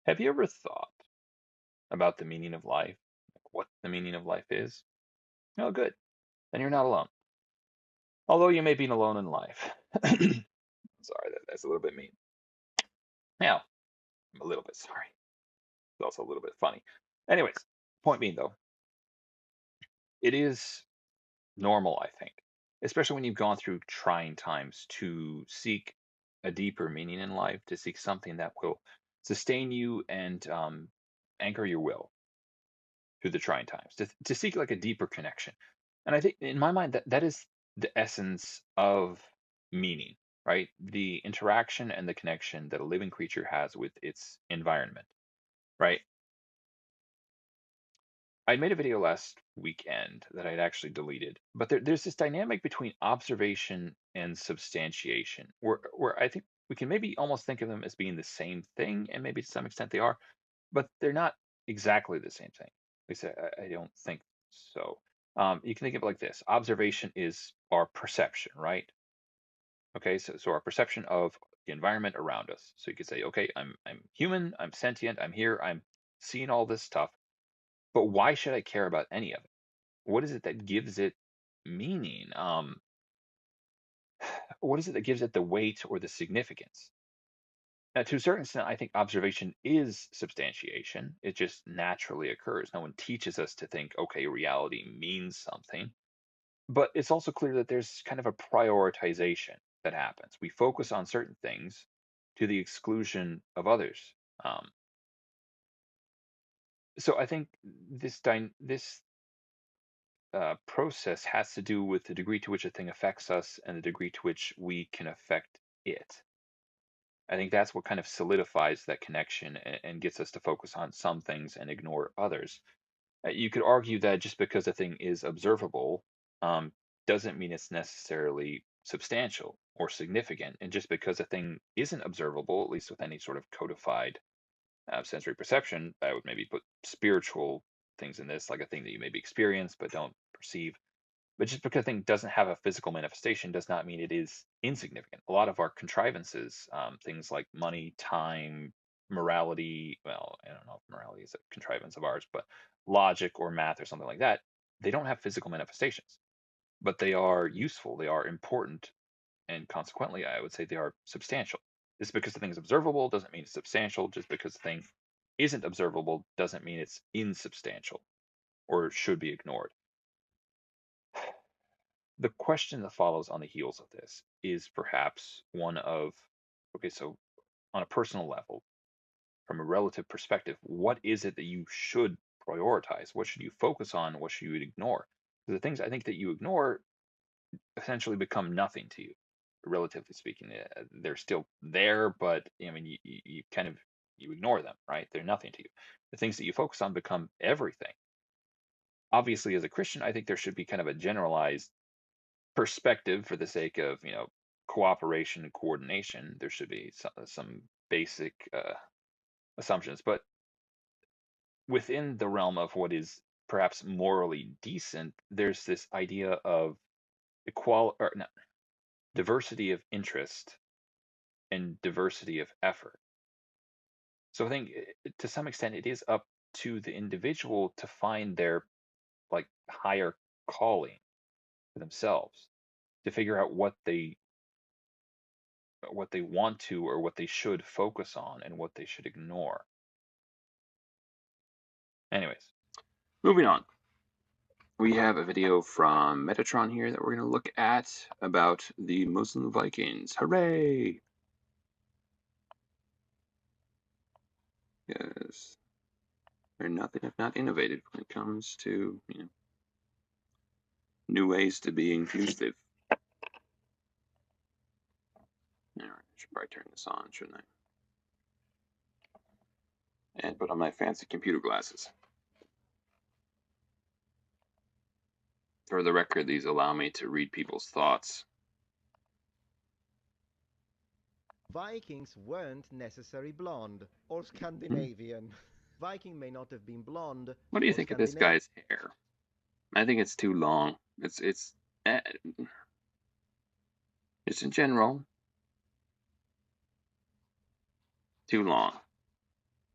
Have you ever thought about the meaning of life? Like what the meaning of life is? Oh, good. Then you're not alone. Although you may be alone in life. Sorry, that's a little bit mean. Now, I'm a little bit sorry. It's also a little bit funny. Anyways, point being though, it is normal, I think, especially when you've gone through trying times to seek a deeper meaning in life, to seek something that will sustain you and anchor your will through the trying times, to seek like a deeper connection. And I think in my mind that is the essence of meaning, right? The interaction and the connection that a living creature has with its environment, right? I made a video last weekend that I'd actually deleted, but there's this dynamic between observation and substantiation, where I think we can maybe almost think of them as being the same thing, and maybe to some extent they are, but they're not exactly the same thing. At least I don't think so. You can think of it like this: observation is our perception, right? Okay, so our perception of the environment around us. So you could say, okay, I'm human, I'm sentient, I'm here, I'm seeing all this stuff, but why should I care about any of it? What is it that gives it meaning? What is it that gives it the weight or the significance? Now, to a certain extent, I think observation is substantiation. It just naturally occurs. No one teaches us to think, okay, reality means something. But it's also clear that there's kind of a prioritization that happens. We focus on certain things to the exclusion of others. Um, so I think this process has to do with the degree to which a thing affects us and the degree to which we can affect it. I think that's what kind of solidifies that connection and gets us to focus on some things and ignore others. You could argue that just because a thing is observable um, doesn't mean it's necessarily substantial or significant. And just because a thing isn't observable, at least with any sort of codified sensory perception, I would maybe put spiritual things in this, like a thing that you maybe experience but don't perceive. But just because a thing doesn't have a physical manifestation does not mean it is insignificant. A lot of our contrivances, things like money, time, morality, well, I don't know if morality is a contrivance of ours, but logic or math or something like that, they don't have physical manifestations, but they are useful, they are important, and consequently, I would say they are substantial. Just because the thing is observable doesn't mean it's substantial. Just because the thing isn't observable doesn't mean it's insubstantial or should be ignored. The question that follows on the heels of this is perhaps one of, okay, so on a personal level, from a relative perspective, what is it that you should prioritize? What should you focus on? What should you ignore? The things I think that you ignore essentially become nothing to you, relatively speaking. They're still there, but I mean, you kind of you ignore them, right? They're nothing to you. The things that you focus on become everything. Obviously, as a Christian, I think there should be kind of a generalized perspective for the sake of cooperation and coordination. There should be some basic assumptions, but within the realm of what is perhaps morally decent, there's this idea of equal or no, diversity of interest and diversity of effort. So I think to some extent it is up to the individual to find their like higher calling for themselves, to figure out what they want to or what they should focus on and what they should ignore. Anyways, moving on. We have a video from Metatron here that we're going to look at about the Muslim Vikings. Hooray! Yes, they're nothing if not innovative when it comes to new ways to be inclusive. All right, I should probably turn this on, shouldn't I? And put on my fancy computer glasses. For the record, these allow me to read people's thoughts. Vikings weren't necessarily blonde or Scandinavian. Viking may not have been blonde What do you or think of this Scandinavian. guy's hair? I think it's too long. It's just in general too long.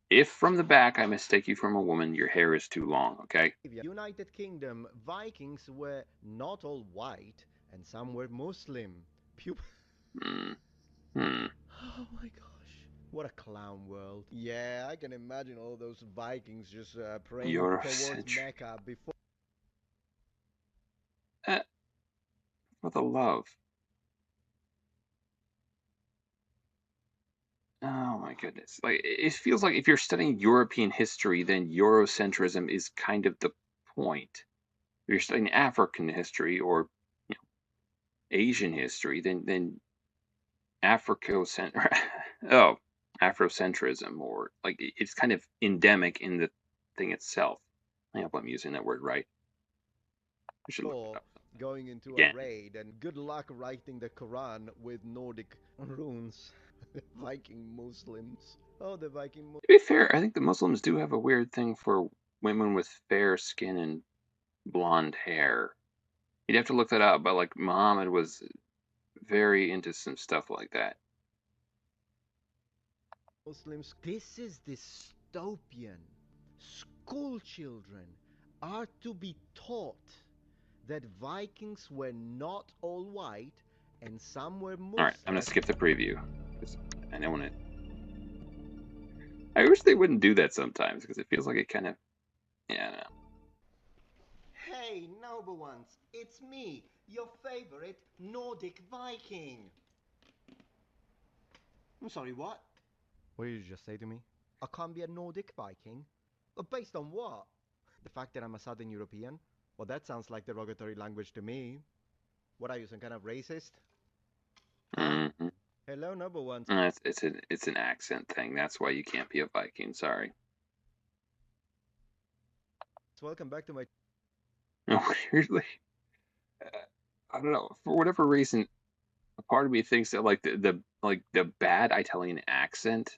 If from the back I mistake you from a woman, your hair is too long, okay? United Kingdom, Vikings were not all white, and some were Muslim. Pu- Hmm. Hmm. oh my gosh. What a clown world. Yeah, I can imagine all those Vikings just praying towards Eurocentric. Mecca before Eh, for the love. Oh my goodness. Like it feels like if you're studying European history, then Eurocentrism is kind of the point. If you're studying African history or you know, Asian history, then Africocent oh, Afrocentrism or like it's kind of endemic in the thing itself. I hope I'm using that word right. I should look it up going into a again. raid, and good luck writing the Quran with Nordic runes. Viking Muslims. Oh, the Viking To be fair, I think the Muslims do have a weird thing for women with fair skin and blonde hair. You'd have to look that up, but like Muhammad was very into some stuff like that. Muslims. This is dystopian. School children are to be taught that Vikings were not all white and some were All right, I'm gonna Muslim. skip the preview because I know when it. I wish they wouldn't do that sometimes because it feels like it kind of. Yeah, I don't know. Hey, noble ones, it's me, your favorite Nordic Viking. I'm sorry, what? What did you just say to me? I can't be a Nordic Viking? Based on what? The fact that I'm a Southern European? Well, that sounds like derogatory language to me. What are you, some kind of racist? Huh? Mm-hmm. Hello, noble ones. It's an accent thing. That's why you can't be a Viking. Sorry. Welcome back to my. No, weirdly, uh, I don't know. For whatever reason, a part of me thinks that like the bad Italian accent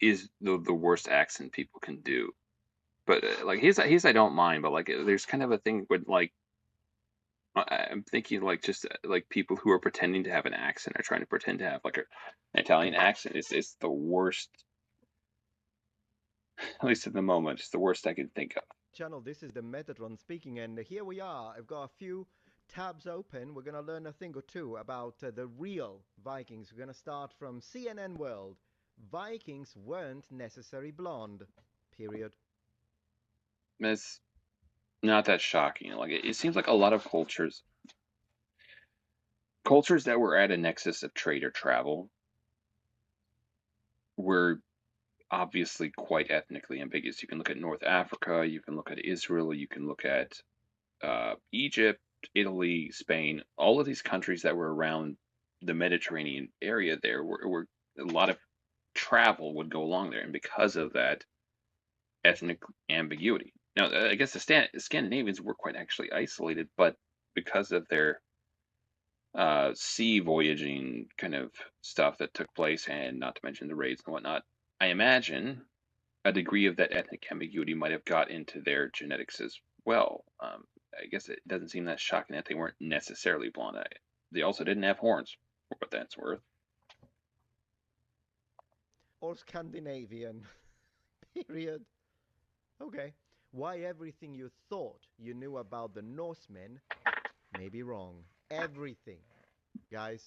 is the worst accent people can do. But like his I don't mind. But like there's kind of a thing with like I'm thinking like just like people who are pretending to have an accent or trying to pretend to have like an Italian accent. It's the worst, at least at the moment. It's the worst I can think of. Channel. This is the Metatron speaking, and here we are. I've got a few tabs open. We're gonna learn a thing or two about the real Vikings. We're gonna start from CNN World. Vikings weren't necessarily blonde. Period. It's not that shocking. Like it seems like a lot of cultures that were at a nexus of trade or travel were obviously quite ethnically ambiguous. You can look at North Africa, you can look at Israel, you can look at Egypt, Italy, Spain, all of these countries that were around the Mediterranean area there were a lot of travel would go along there. And because of that ethnic ambiguity. Now, I guess the Scandinavians were quite actually isolated, but because of their sea voyaging kind of stuff that took place, and not to mention the raids and whatnot, I imagine a degree of that ethnic ambiguity might have got into their genetics as well. I guess it doesn't seem that shocking that they weren't necessarily blonde. They also didn't have horns, for what that's worth. Or Scandinavian. Period. Okay. Why everything you thought you knew about the Norsemen may be wrong. Everything. Guys,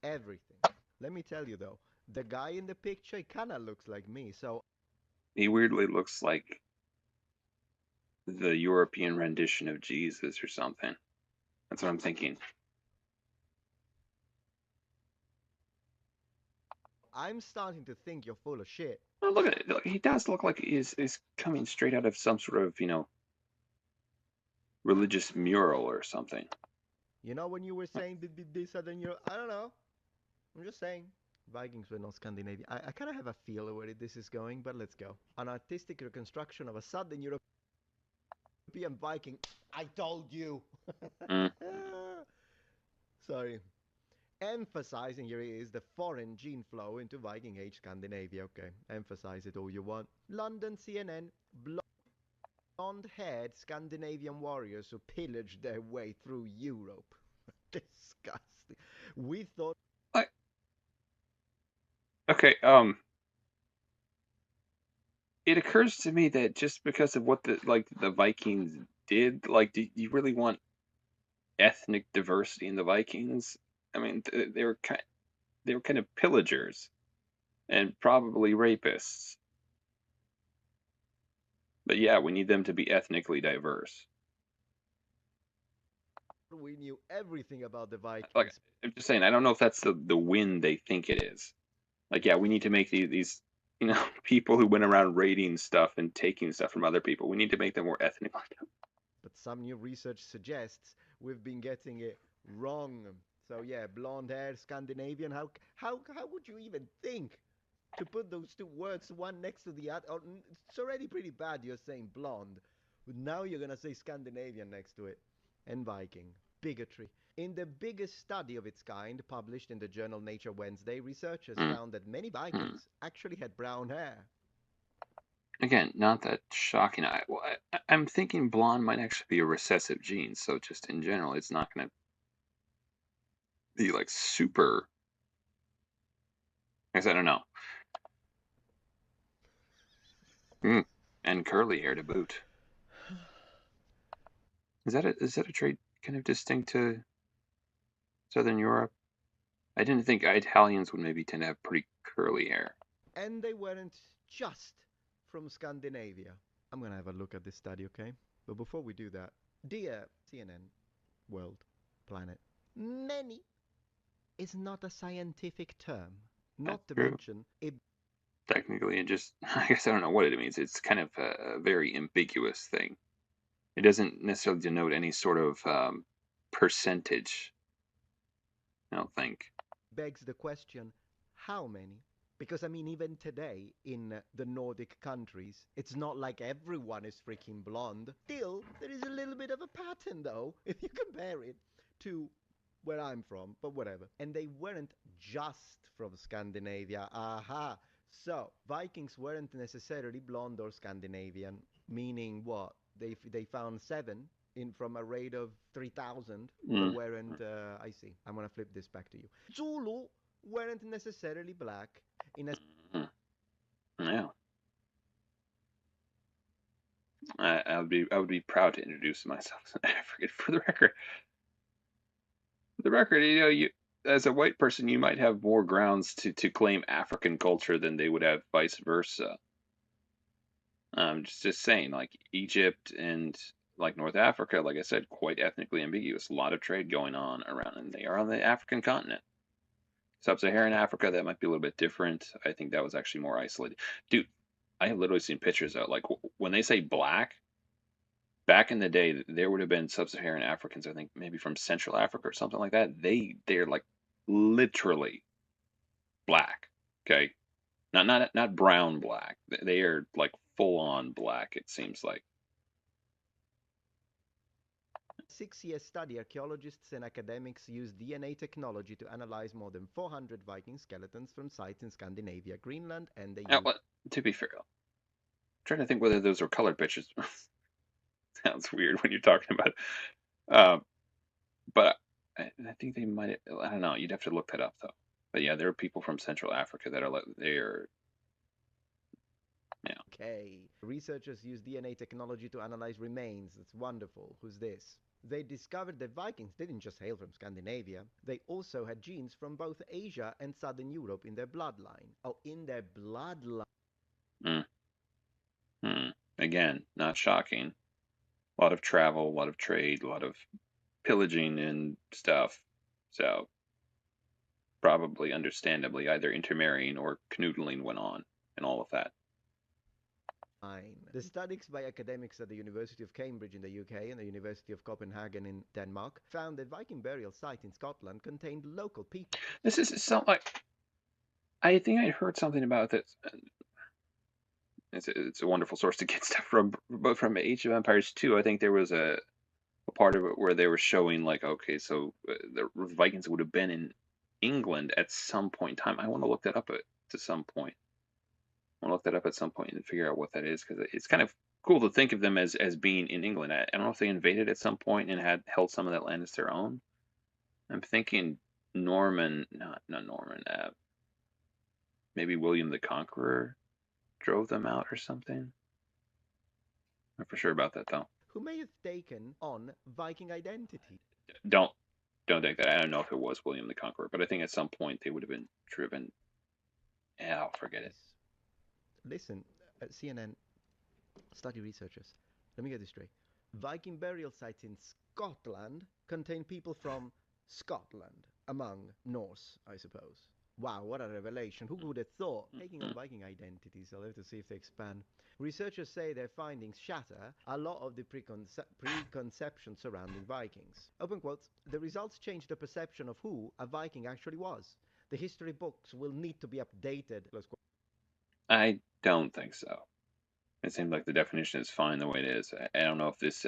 everything. Let me tell you though, the guy in the picture kinda looks like me, so He weirdly looks like the European rendition of Jesus or something. That's what I'm thinking. I'm starting to think you're full of shit. Oh, look at it. Look, he does look like he's coming straight out of some sort of, religious mural or something. You know when you were saying this Southern Europe, I don't know. I'm just saying. Vikings were not Scandinavian. I kind of have a feel where this is going, but let's go. An artistic reconstruction of a Southern European Viking. I told you. Mm. Sorry. Emphasizing here is the foreign gene flow into Viking Age Scandinavia. Okay, emphasize it all you want. London CNN, blonde-haired Scandinavian warriors who pillaged their way through Europe. Disgusting. We thought Like, okay, it occurs to me that just because of what the Vikings did, like, do you really want ethnic diversity in the Vikings? I mean, they were kind of pillagers and probably rapists. But yeah, we need them to be ethnically diverse. We knew everything about the Like, Vikings. I'm just saying, I don't know if that's the win they think it is. Like, yeah, we need to make these people who went around raiding stuff and taking stuff from other people. We need to make them more ethnic. But some new research suggests we've been getting it wrong. So yeah, blonde hair, Scandinavian. How would you even think to put those two words one next to the other? Oh, it's already pretty bad. You're saying blonde, but now you're gonna say Scandinavian next to it, and Viking. Bigotry. In the biggest study of its kind, published in the journal Nature Wednesday, researchers Mm, found that many mm. Vikings actually had brown hair. Again, not that shocking. I'm thinking blonde might actually be a recessive gene, so just in general, it's not going to be like super. I guess I don't know. Mm. And curly hair to boot. Is that a trait kind of distinct to Southern Europe? I didn't think Italians would maybe tend to have pretty curly hair. And they weren't just from Scandinavia. I'm going to have a look at this study, okay? But before we do that, dear CNN, World, Planet, many is not a scientific term. That's Not to true. mention, it Technically, it just, I guess I don't know what it means. It's kind of a very ambiguous thing. It doesn't necessarily denote any sort of percentage, I don't think. begs the question how many? Because, I mean, even today in the Nordic countries, it's not like everyone is freaking blonde. Still, there is a little bit of a pattern, though, if you compare it to where I'm from, but whatever. And they weren't just from Scandinavia. Aha. So, Vikings weren't necessarily blonde or Scandinavian, meaning what? They found seven in from a rate of 3,000 that Mm. weren't. I see. I'm gonna flip this back to you. Zulu weren't necessarily black. In a Mm. Yeah, I would be proud to introduce myself as an African for the record. For the record, you as a white person, you might have more grounds to claim African culture than they would have vice versa. Just saying, like Egypt and like North Africa, like I said, quite ethnically ambiguous. A lot of trade going on around, and they are on the African continent. Sub-Saharan Africa, that might be a little bit different. I think that was actually more isolated. Dude, I have literally seen pictures of like when they say black, back in the day, there would have been sub-Saharan Africans, I think maybe from Central Africa or something like that. They're like literally black. Okay, not brown black. They are like full on black. It seems like. 6 year study, archaeologists and academics used DNA technology to analyze more than 400 Viking skeletons from sites in Scandinavia, Greenland, and the Now, UK. to be fair, I'm trying to think whether those are colored pictures. Sounds weird when you're talking about it. But I think they might. I don't know. You'd have to look that up though. But yeah, there are people from Central Africa that are like they're yeah. Researchers use DNA technology to analyze remains. That's wonderful. Who's this? They discovered that Vikings didn't just hail from Scandinavia, they also had genes from both Asia and Southern Europe in their bloodline. Oh, in their bloodline. Mm, Again, not shocking. A lot of travel, a lot of trade, a lot of pillaging and stuff. So probably, understandably, either intermarrying or canoodling went on, and all of that. The studies by academics at the University of Cambridge in the UK and the University of Copenhagen in Denmark found that Viking burial site in Scotland contained local people. This is so like I think I heard something about this. It's a wonderful source to get stuff from, but from Age of Empires 2, I think there was a part of it where they were showing like, okay, so the Vikings would have been in England at some point in time. I want to look that up to some point. I want to look that up at some point and figure out what that is because it's kind of cool to think of them as being in England. I don't know if they invaded at some point and had held some of that land as their own. I'm thinking Norman, not Norman, maybe William the Conqueror. drove them out or something. Not for sure about that though. who may have taken on Viking identity. Don't don't think that. I don't know if it was William the Conqueror, but I think at some point they would have been driven. Yeah, I'll forget it. Listen, CNN study researchers. Let me get this straight. Viking burial sites in Scotland contain people from Scotland, among Norse, I suppose. Wow, what a revelation. Who would have thought? Taking on Viking identities, I'll have to see if they expand. Researchers say their findings shatter a lot of the preconceptions surrounding Vikings. Open quotes, the results change the perception of who a Viking actually was. The history books will need to be updated. Close quote. I don't think so. It seems like the definition is fine the way it is. I don't know if this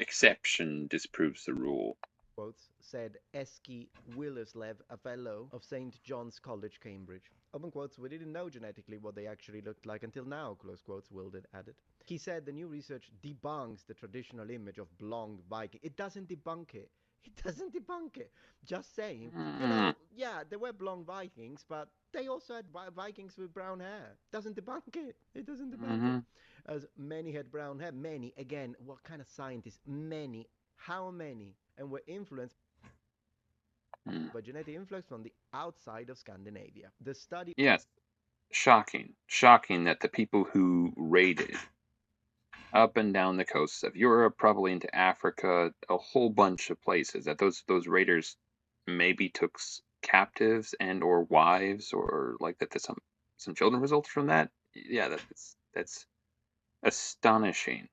exception disproves the rule. Quotes, said Eski Willerslev, a fellow of St. John's College, Cambridge. Open quotes, we didn't know genetically what they actually looked like until now, close quotes, Wilden added. He said the new research debunks the traditional image of blonde Viking. It doesn't debunk it. It doesn't debunk it. Just saying, Mm-hmm. yeah, there were blonde Vikings, but they also had Vikings with brown hair. Doesn't debunk it. It doesn't debunk it. Mm-hmm. As many had brown hair. Many, again, what kind of scientists? Many. How many? And were influenced by genetic influx from the outside of Scandinavia. The study Yes, shocking. Shocking that the people who raided up and down the coasts of Europe, probably into Africa, a whole bunch of places, that those raiders maybe took captives and or wives, or like that some children resulted from that. Yeah, that's astonishing.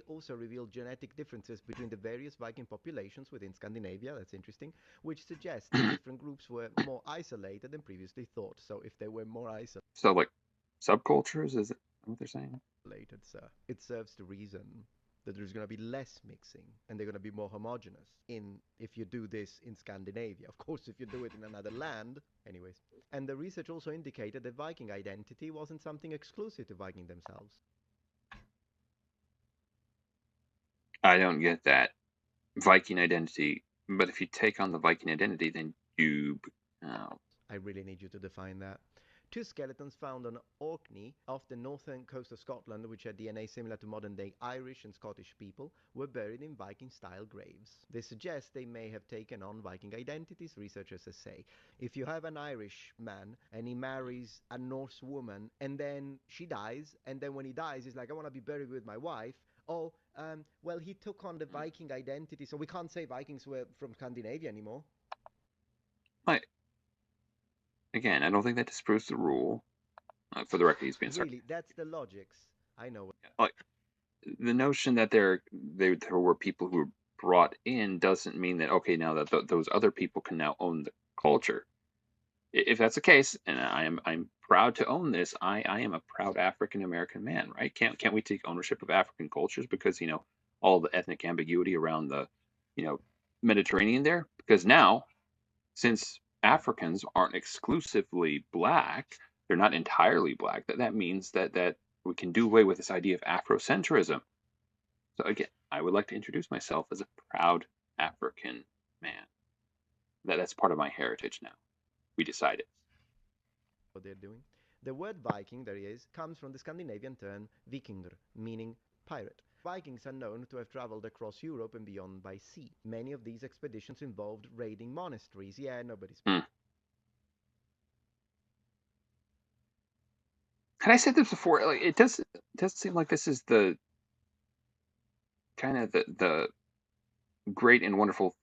also revealed genetic differences between the various Viking populations within Scandinavia. That's interesting, which suggests the different groups were more isolated than previously thought. So, if they were more So like subcultures, is it what they're saying? isolated, sir, it serves to reason that there's going to be less mixing and they're going to be more homogenous in if you do this in Scandinavia. Of course, if you do it in another land, anyways. And the research also indicated that Viking identity wasn't something exclusive to Viking themselves. I don't get that Viking identity, but if you take on the Viking identity, then you. Oh. I really need you to define that. Two skeletons found on Orkney off the northern coast of Scotland, which had DNA similar to modern day Irish and Scottish people, were buried in Viking style graves. This suggests they may have taken on Viking identities, researchers say. If you have an Irish man and he marries a Norse woman and then she dies, and then when he dies, he's like, I want to be buried with my wife. Oh, well, he took on the Viking identity, so we can't say Vikings were from Scandinavia anymore. Like, again, I don't think that disproves the rule. For the record, he's being Really, sarcastic. that's the logics. I know. Like the notion that there were people who were brought in doesn't mean that okay now that those other people can now own the culture. If that's the case, and I'm proud to own this, I am a proud African American man, right? Can't we take ownership of African cultures because all the ethnic ambiguity around the you know Mediterranean there? Because now since Africans aren't exclusively black, they're not entirely black. That means that we can do away with this idea of Afrocentrism. So again, I would like to introduce myself as a proud African man. That's part of my heritage now. We decided. What they're doing. The word Viking, there he is, comes from the Scandinavian term vikingr, meaning pirate. Vikings are known to have traveled across Europe and beyond by sea. Many of these expeditions involved raiding monasteries. Yeah, nobody's. Hmm. Had I said this before? Like it does seem like this is the kind of the great and wonderful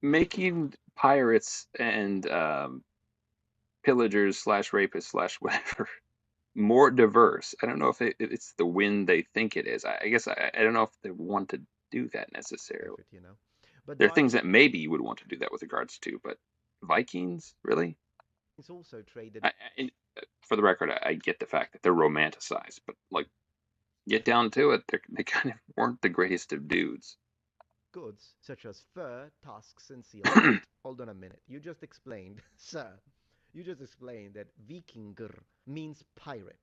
making pirates and pillagers slash rapists slash whatever more diverse. I don't know if it's the win they think it is. I guess I don't know if they want to do that necessarily. Effort. But There are things Vikings that maybe you would want to do that with regards to, but Vikings, really? also traded I, for the record, I get the fact that they're romanticized, but like, get down to it, they kind of weren't the greatest of dudes. goods such as fur, tusks, and seal meat. Hold on a minute. You just explained, sir, you just explained that vikingr means pirate.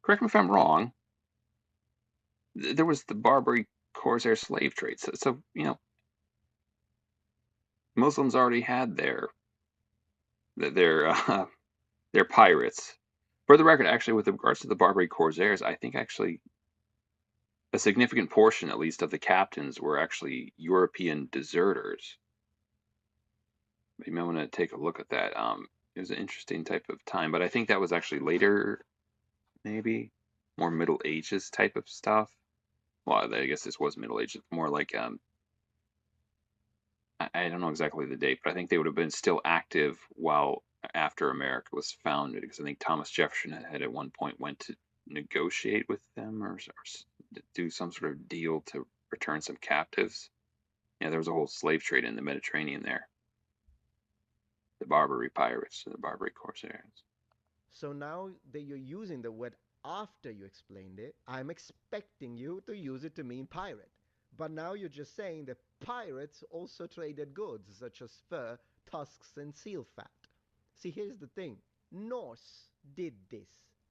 Correct me if I'm wrong. There was the Barbary Corsair slave trade, so Muslims already had their They're pirates. For the record, actually, with regards to the Barbary Corsairs, I think actually a significant portion, at least, of the captains were actually European deserters. You might want to take a look at that. It was an interesting type of time, but I think that was actually later, maybe more Middle Ages type of stuff. Well, I guess this was Middle Ages, more like I don't know exactly the date, but I think they would have been still active while after America was founded, because I think Thomas Jefferson had at one point went to negotiate with them or do some sort of deal to return some captives. Yeah, there was a whole slave trade in the Mediterranean there. The Barbary pirates, the Barbary corsairs. So now that you're using the word after you explained it, I'm expecting you to use it to mean pirate. But now you're just saying that pirates also traded goods such as fur, tusks, and seal fat. See, here's the thing Norse did this,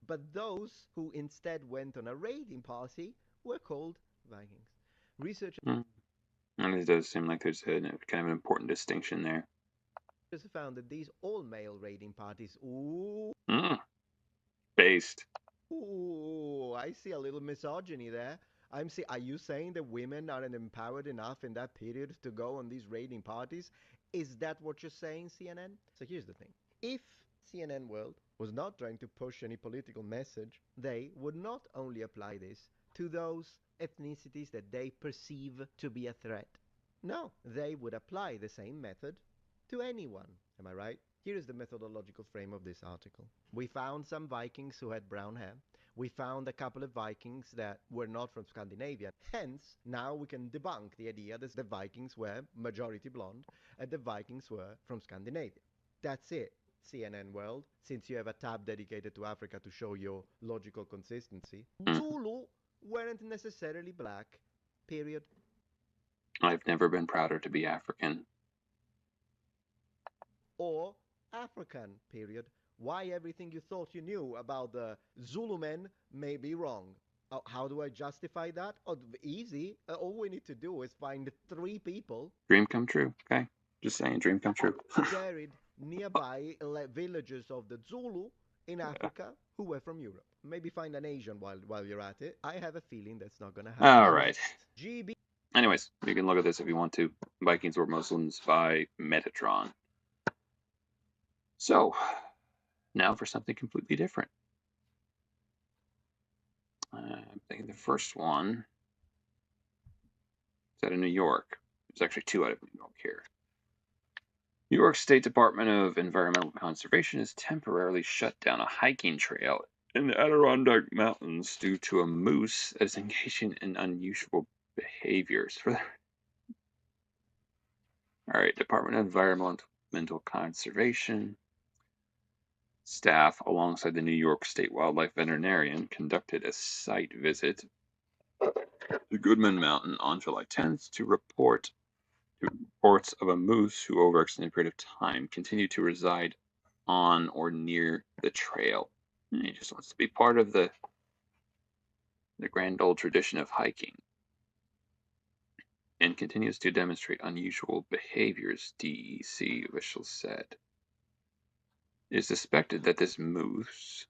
but those who instead went on a raiding policy were called Vikings. Researchers Hmm. And it does seem like there's kind of an important distinction there. found that these all male raiding parties, Mm, based. I see a little misogyny there. Are you saying that women aren't empowered enough in that period to go on these raiding parties? Is that what you're saying, CNN? So here's the thing. If CNN World was not trying to push any political message, they would not only apply this to those ethnicities that they perceive to be a threat. No, they would apply the same method to anyone. Am I right? Here is the methodological frame of this article. We found some Vikings who had brown hair. We found a couple of Vikings that were not from Scandinavia. Hence, now we can debunk the idea that the Vikings were majority blonde and the Vikings were from Scandinavia. That's it, CNN World. Since you have a tab dedicated to Africa to show your logical consistency, Mm. Zulu weren't necessarily black. Period. I've never been prouder to be African. Or African, period. Why everything you thought you knew about the Zulu men may be wrong. How do I justify that? Oh, easy. All we need to do is find three people Dream come true. Okay, just saying, dream come true. buried nearby villages of the Zulu in Africa who were from Europe. Maybe find an Asian while you're at it. I have a feeling that's not going to happen. All right. Next, GB. Anyways, you can look at this if you want to. Vikings were Muslims by Metatron. So, now for something completely different. I'm thinking the first one is out of New York. There's actually two out of New York here. New York State Department of Environmental Conservation has temporarily shut down a hiking trail in the Adirondack Mountains due to a moose that is engaging in unusual behaviors. All right, Department of Environmental Conservation staff, alongside the New York State Wildlife Veterinarian, conducted a site visit to Goodman Mountain on July 10th to reports of a moose who, over an extended period of time, continued to reside on or near the trail. And he just wants to be part of the grand old tradition of hiking and continues to demonstrate unusual behaviors, DEC officials said. It is suspected that this moose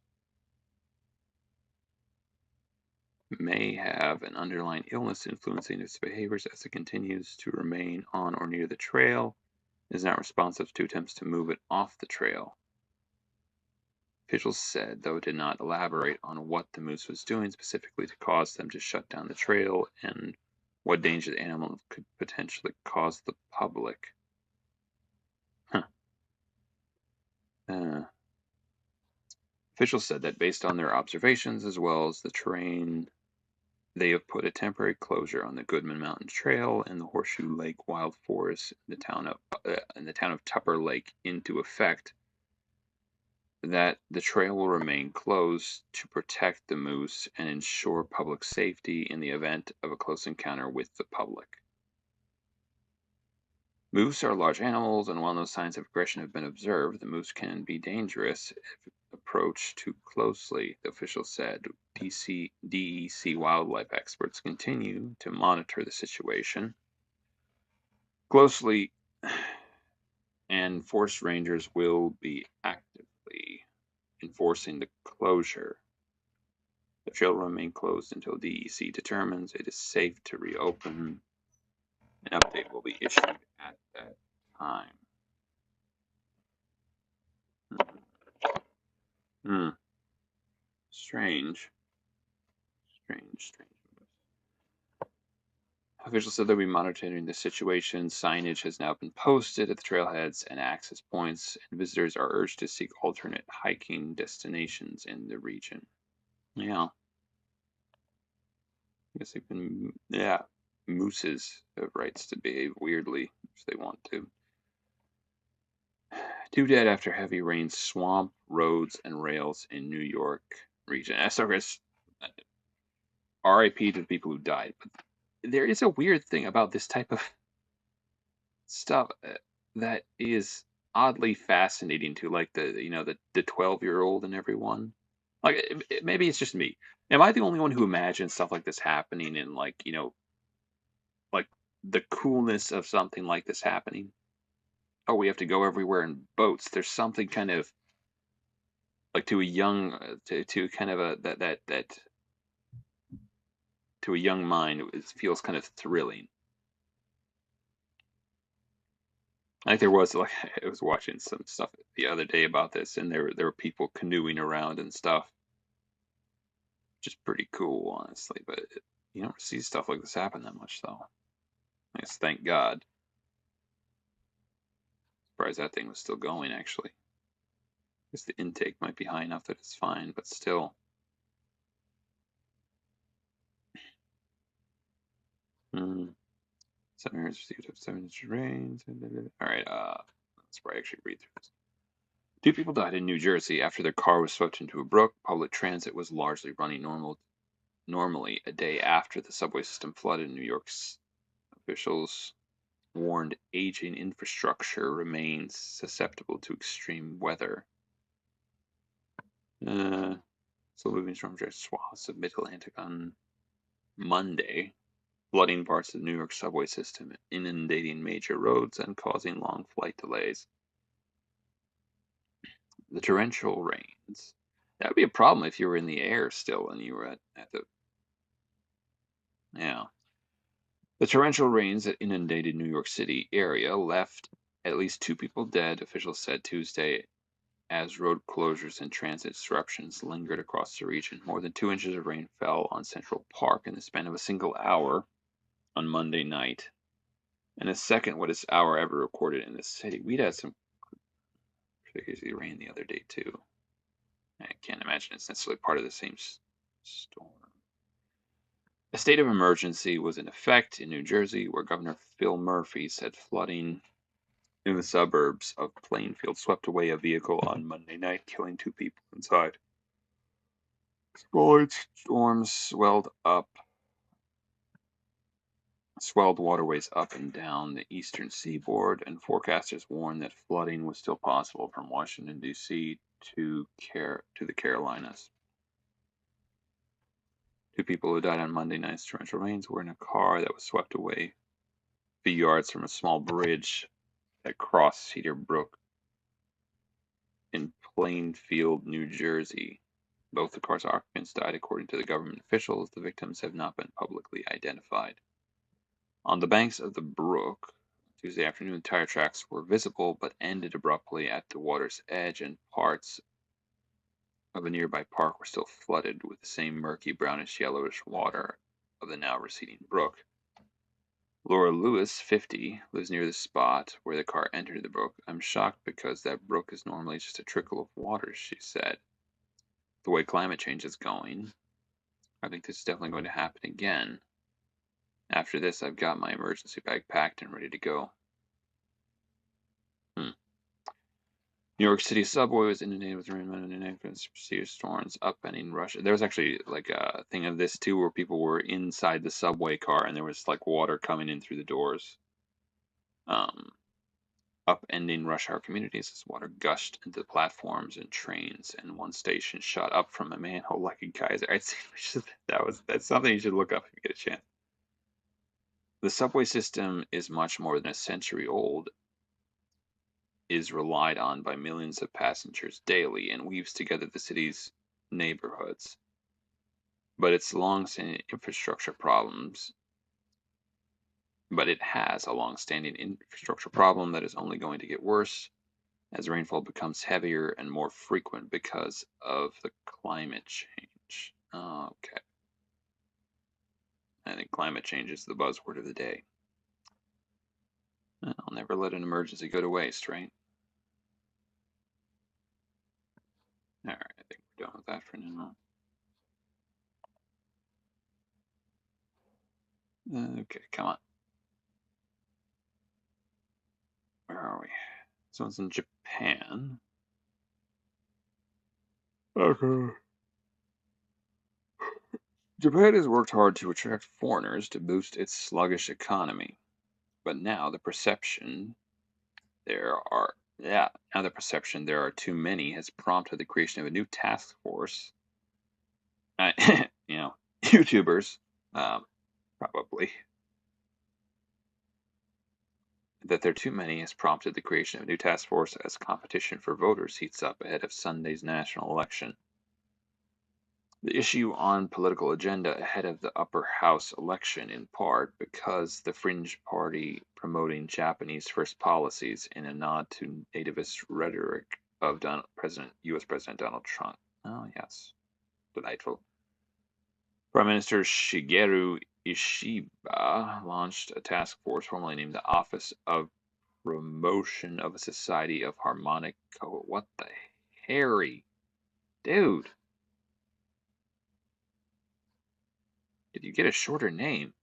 may have an underlying illness influencing its behaviors as it continues to remain on or near the trail, is not responsive to attempts to move it off the trail. Officials said, though it did not elaborate on what the moose was doing specifically to cause them to shut down the trail and what danger the animal could potentially cause the public. Huh. Officials said that based on their observations as well as the terrain, they have put a temporary closure on the Goodman Mountain Trail and the Horseshoe Lake Wild Forest in the town of Tupper Lake into effect. That the trail will remain closed to protect the moose and ensure public safety in the event of a close encounter with the public. Moose are large animals, and while no signs of aggression have been observed, the moose can be dangerous if approached too closely, the official said. DEC wildlife experts continue to monitor the situation closely, and forest rangers will be actively enforcing the closure. The trail will remain closed until DEC determines it is safe to reopen. An update will be issued at that time. Hmm. Strange. Strange, strange. Officials said they'll be monitoring the situation. Signage has now been posted at the trailheads and access points, and visitors are urged to seek alternate hiking destinations in the region. Yeah, I guess they've been, yeah, mooses have rights to behave weirdly if they want to. 2 dead after heavy rain swamp roads and rails in New York region. SRS, RIP to the people who died. But there is a weird thing about this type of stuff that is oddly fascinating to like the 12-year-old and everyone. Like maybe it's just me. Am I the only one who imagines stuff like this happening and like like the coolness of something like this happening? Oh, we have to go everywhere in boats. There's something kind of like to a young to kind of a that to a young mind it feels kind of thrilling. Like there was like I was watching some stuff the other day about this, and there were people canoeing around and stuff, which is pretty cool, honestly. But you don't see stuff like this happen that much, though. I guess thank God. Surprised that thing was still going. Actually, I guess the intake might be high enough that it's fine, but still. Hmm. 7 years received 7 inch rains. All right. Let's probably actually read through this. 2 people died in New Jersey after their car was swept into a brook. Public transit was largely running normally a day after the subway system flooded. New York's officials warned aging infrastructure remains susceptible to extreme weather. So moving storm drained swaths of Mid-Atlantic on Monday, flooding parts of the New York subway system, inundating major roads and causing long flight delays. The torrential rains. That would be a problem if you were in the air still and you were at the yeah. The torrential rains that inundated New York City area left at least 2 people dead, officials said Tuesday, as road closures and transit disruptions lingered across the region. More than 2 inches of rain fell on Central Park in the span of a single hour on Monday night, and the second wettest hour ever recorded in the city. We'd had some crazy rain the other day too. I can't imagine it's necessarily part of the same storm. A state of emergency was in effect in New Jersey, where Governor Phil Murphy said flooding in the suburbs of Plainfield swept away a vehicle on Monday night, killing 2 people inside. Smaller storms swelled waterways up and down the eastern seaboard, and forecasters warned that flooding was still possible from Washington, D.C. to the Carolinas. 2 people who died on Monday night's torrential rains were in a car that was swept away a few yards from a small bridge that crossed Cedar Brook in Plainfield, New Jersey. Both the car's occupants died, according to the government officials. The victims have not been publicly identified. On the banks of the brook, Tuesday afternoon, tire tracks were visible but ended abruptly at the water's edge, and parts of a nearby park were still flooded with the same murky, brownish yellowish water of the now receding brook. Laura Lewis, 50, lives near the spot where the car entered the brook. I'm shocked because that brook is normally just a trickle of water, she said. The way climate change is going, I think this is definitely going to happen again. After this, I've got my emergency bag packed and ready to go. Hmm. New York City subway was inundated with rain and serious storms upending Russia. There was actually like a thing of this too, where people were inside the subway car and there was like water coming in through the doors, um, upending rush hour communities as water gushed into the platforms and trains, and one station shot up from a manhole like a geyser. That's something you should look up if you get a chance. The subway system is much more than a century old, is relied on by millions of passengers daily and weaves together the city's neighborhoods. But its long-standing infrastructure problems but it has a long-standing infrastructure problem that is only going to get worse as rainfall becomes heavier and more frequent because of the climate change. Okay. I think climate change is the buzzword of the day. I'll never let an emergency go to waste, right? All right, I think we're done with that for now. Okay, come on. Where are we? This one's in Japan. Okay. Japan has worked hard to attract foreigners to boost its sluggish economy, but now the perception there are too many has prompted the creation of a new task force. YouTubers, um, probably. That there are too many has prompted the creation of a new task force as competition for voters heats up ahead of Sunday's national election. The issue on political agenda ahead of the upper house election in part because the fringe party promoting Japanese first policies in a nod to nativist rhetoric of US President Donald Trump. Oh yes, delightful. Prime Minister Shigeru Ishiba launched a task force formerly named the Office of Promotion of a Society of Harmonic What the Harry? Dude, did you get a shorter name?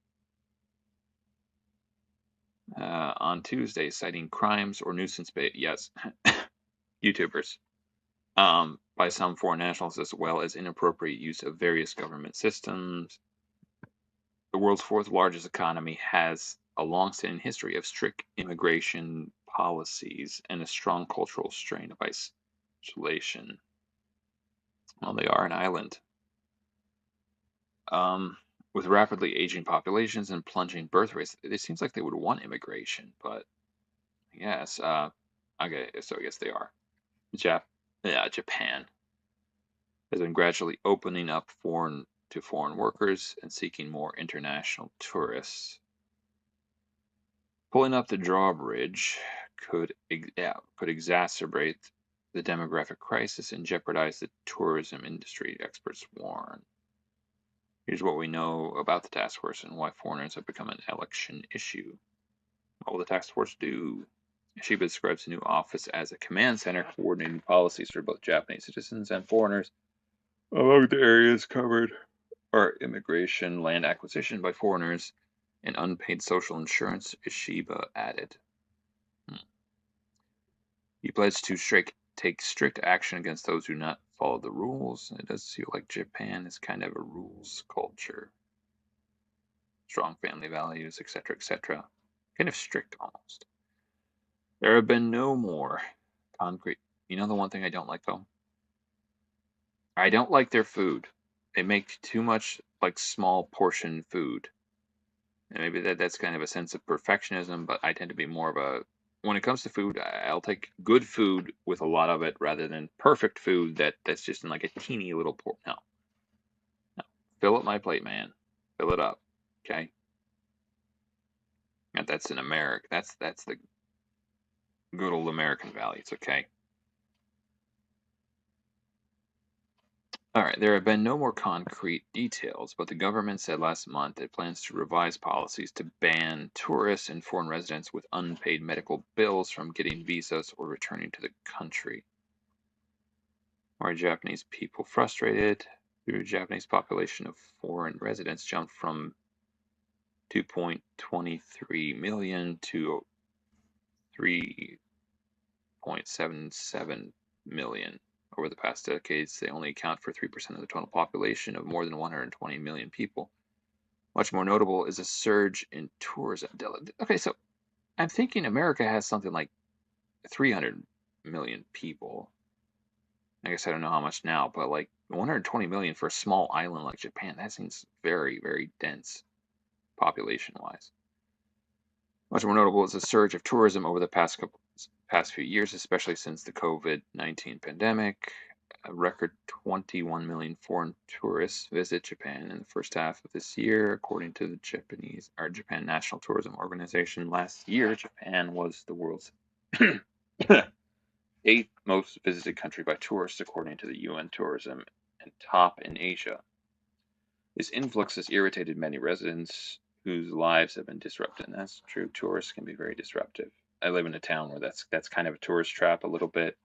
On Tuesday, citing crimes or nuisance yes, YouTubers, by some foreign nationals as well as inappropriate use of various government systems. The world's fourth largest economy has a long-standing history of strict immigration policies and a strong cultural strain of isolation. Well, they are an island. With rapidly aging populations and plunging birth rates, it seems like they would want immigration, but yes, okay, so I guess they are. Japan has been gradually opening up to foreign workers and seeking more international tourists. Pulling up the drawbridge could exacerbate the demographic crisis and jeopardize the tourism industry, experts warn. Here's what we know about the task force and why foreigners have become an election issue. What will the task force do? Shiba describes the new office as a command center coordinating policies for both Japanese citizens and foreigners. Among the areas covered are immigration, land acquisition by foreigners, and unpaid social insurance, Ishiba added. He pledged to take strict action against those who do not follow the rules. It does feel like Japan is kind of a rules culture. Strong family values, etc., etc. Kind of strict almost. There have been no more concrete. You know the one thing I don't like though? I don't like their food. They make too much like small portion food. And maybe that's kind of a sense of perfectionism, but I tend to be more of a when it comes to food, I'll take good food with a lot of it rather than perfect food that's just in like a teeny little no. No. Fill up my plate, man. Fill it up. Okay? And that's in America. That's the good old American values, okay? All right, there have been no more concrete details, but the government said last month it plans to revise policies to ban tourists and foreign residents with unpaid medical bills from getting visas or returning to the country. Why are Japanese people frustrated? The Japanese population of foreign residents jumped from 2.23 million to 3.77 million. Over the past decades, they only account for 3% of the total population of more than 120 million people. Much more notable is a surge in tourism. Okay, so I'm thinking America has something like 300 million people. I guess I don't know how much now, but like 120 million for a small island like Japan, that seems very, very dense population wise. Much more notable is a surge of tourism over the past past few years, especially since the COVID-19 pandemic. A record 21 million foreign tourists visit Japan in the first half of this year, according to the Japan National Tourism Organization. Last year, Japan was the world's eighth most visited country by tourists, according to the UN Tourism, and top in Asia. This influx has irritated many residents whose lives have been disrupted, and that's true. Tourists can be very disruptive. I live in a town where that's kind of a tourist trap a little bit.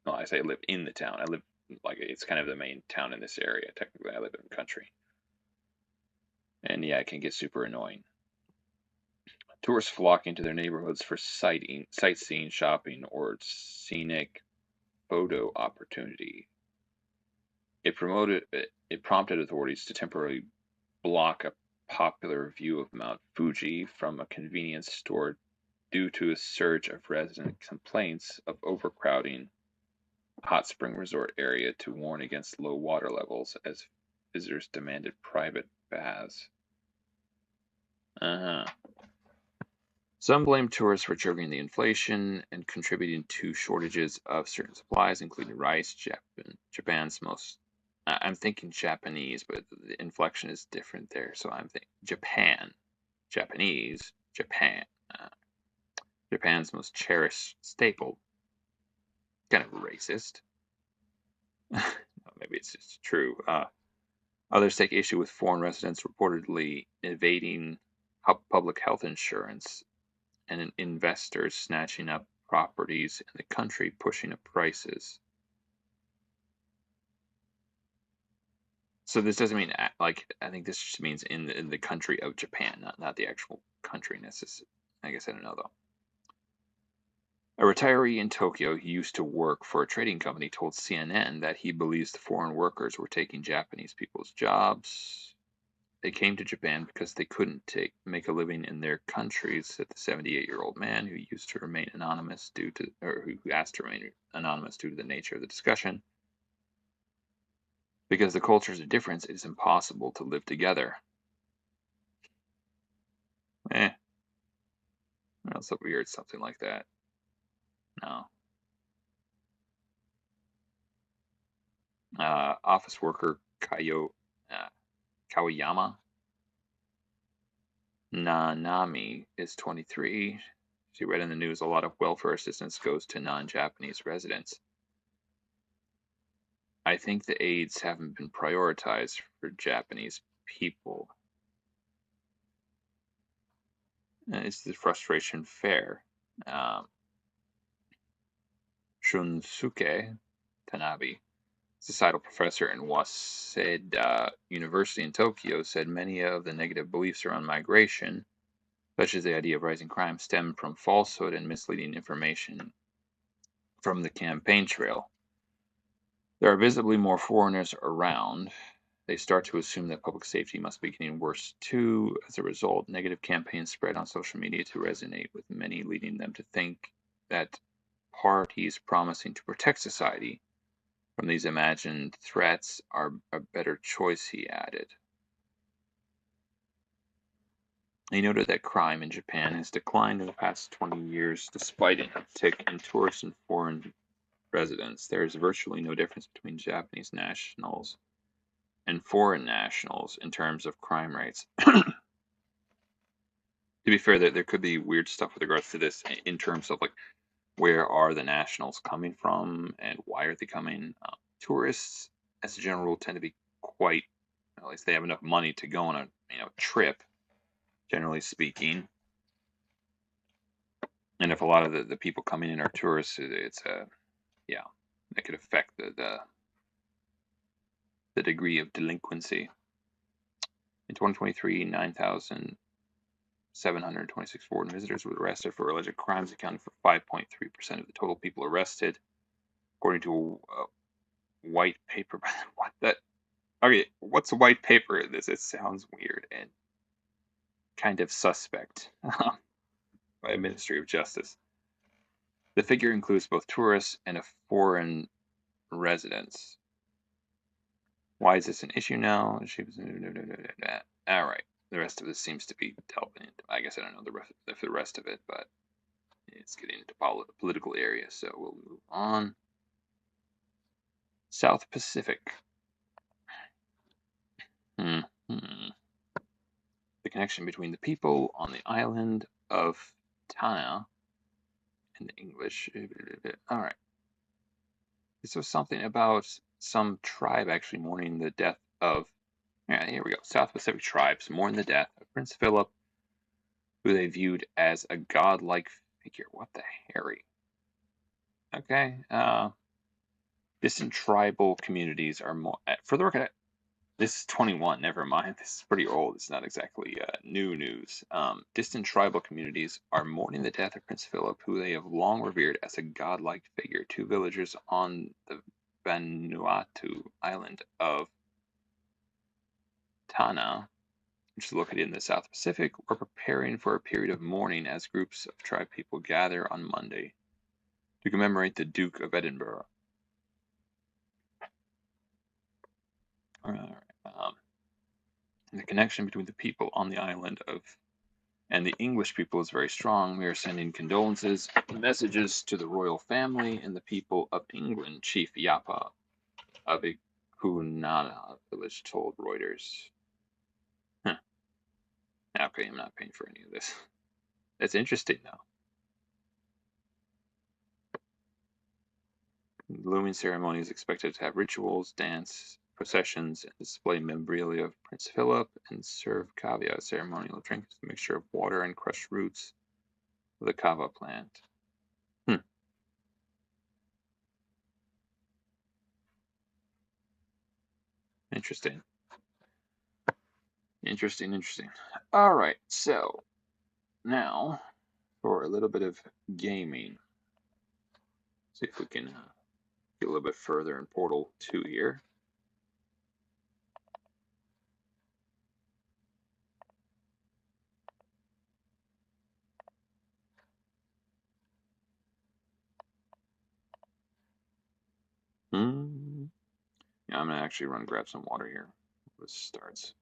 Well, I say I live in the town. I live like it's kind of the main town in this area. Technically, I live in the country, and yeah, it can get super annoying. Tourists flock into their neighborhoods for sightseeing, shopping, or scenic photo opportunity. It prompted authorities to temporarily block a popular view of Mount Fuji from a convenience store due to a surge of resident complaints of overcrowding hot spring resort area to warn against low water levels as visitors demanded private baths. Uh-huh. Some blame tourists for triggering the inflation and contributing to shortages of certain supplies, including rice. Japan's most. I'm thinking Japanese, but the inflection is different there. So I'm thinking Japan, Japanese, Japan. Uh, Japan's most cherished staple. Kind of racist. Maybe it's just true. Others take issue with foreign residents reportedly evading public health insurance and investors snatching up properties in the country, pushing up prices. So this doesn't mean like I think this just means in the country of Japan, not the actual country necessarily. I guess I don't know though. A retiree in Tokyo who used to work for a trading company told CNN that he believes the foreign workers were taking Japanese people's jobs. They came to Japan because they couldn't make a living in their countries, said the 78-year-old man who used to remain anonymous who asked to remain anonymous due to the nature of the discussion. Because the cultures are different, it is impossible to live together. That's so weird, something like that. No. Office worker Kawayama Nanami is 23. She read in the news a lot of welfare assistance goes to non-Japanese residents. I think the aids haven't been prioritized for Japanese people. Is the frustration fair? Shunsuke Tanabe, societal professor in Waseda University in Tokyo, said many of the negative beliefs around migration, such as the idea of rising crime, stem from falsehood and misleading information from the campaign trail. There are visibly more foreigners around. They start to assume that public safety must be getting worse too. As a result, negative campaigns spread on social media to resonate with many, leading them to think that parties promising to protect society from these imagined threats are a better choice, he added. He noted that crime in Japan has declined in the past 20 years despite an uptick in tourist and foreign residents. There is virtually no difference between Japanese nationals and foreign nationals in terms of crime rates. To be fair, there could be weird stuff with regards to this in terms of like where are the nationals coming from and why are they coming. Tourists, as a general rule, tend to be quite, at least they have enough money to go on a trip, generally speaking. And if a lot of the people coming in are tourists, it's yeah, that could affect the degree of delinquency. In 2023, 9,726 foreign visitors were arrested for alleged crimes, accounting for 5.3% of the total people arrested, according to a white paper. What that? Okay, what's a white paper in this? It sounds weird and kind of suspect by Ministry of Justice. The figure includes both tourists and foreign residents. Why is this an issue now? All right. The rest of this seems to be dealt into. I guess I don't know the rest of it, but It's getting into political area, so we'll move on. South Pacific. Hmm. The connection between the people on the island of Tana in the English. All right. This was something about some tribe actually mourning the death of. Yeah, here we go. South Pacific tribes mourn the death of Prince Philip, who they viewed as a godlike figure. What the Harry? Okay. Distant tribal communities are more. For the record, this is 21. Never mind. This is pretty old. It's not exactly new news. Distant tribal communities are mourning the death of Prince Philip, who they have long revered as a godlike figure. Two villagers on the Vanuatu island of Tana, which is located in the South Pacific, were preparing for a period of mourning as groups of tribe people gather on Monday to commemorate the Duke of Edinburgh. And the connection between the people on the island of and the English people is very strong. We are sending condolences, messages to the royal family and the people of England, Chief Yapa of a Kunana village told Reuters. Huh. Okay, I'm not paying for any of this. That's interesting, though. The looming ceremony is expected to have rituals, dance, processions, and display memorabilia of Prince Philip, and serve kava, a ceremonial drink, a mixture of water and crushed roots of the kava plant. Interesting. Interesting. All right, so now for a little bit of gaming. See if we can get a little bit further in Portal 2 here. Yeah, I'm gonna actually run grab some water here. This starts.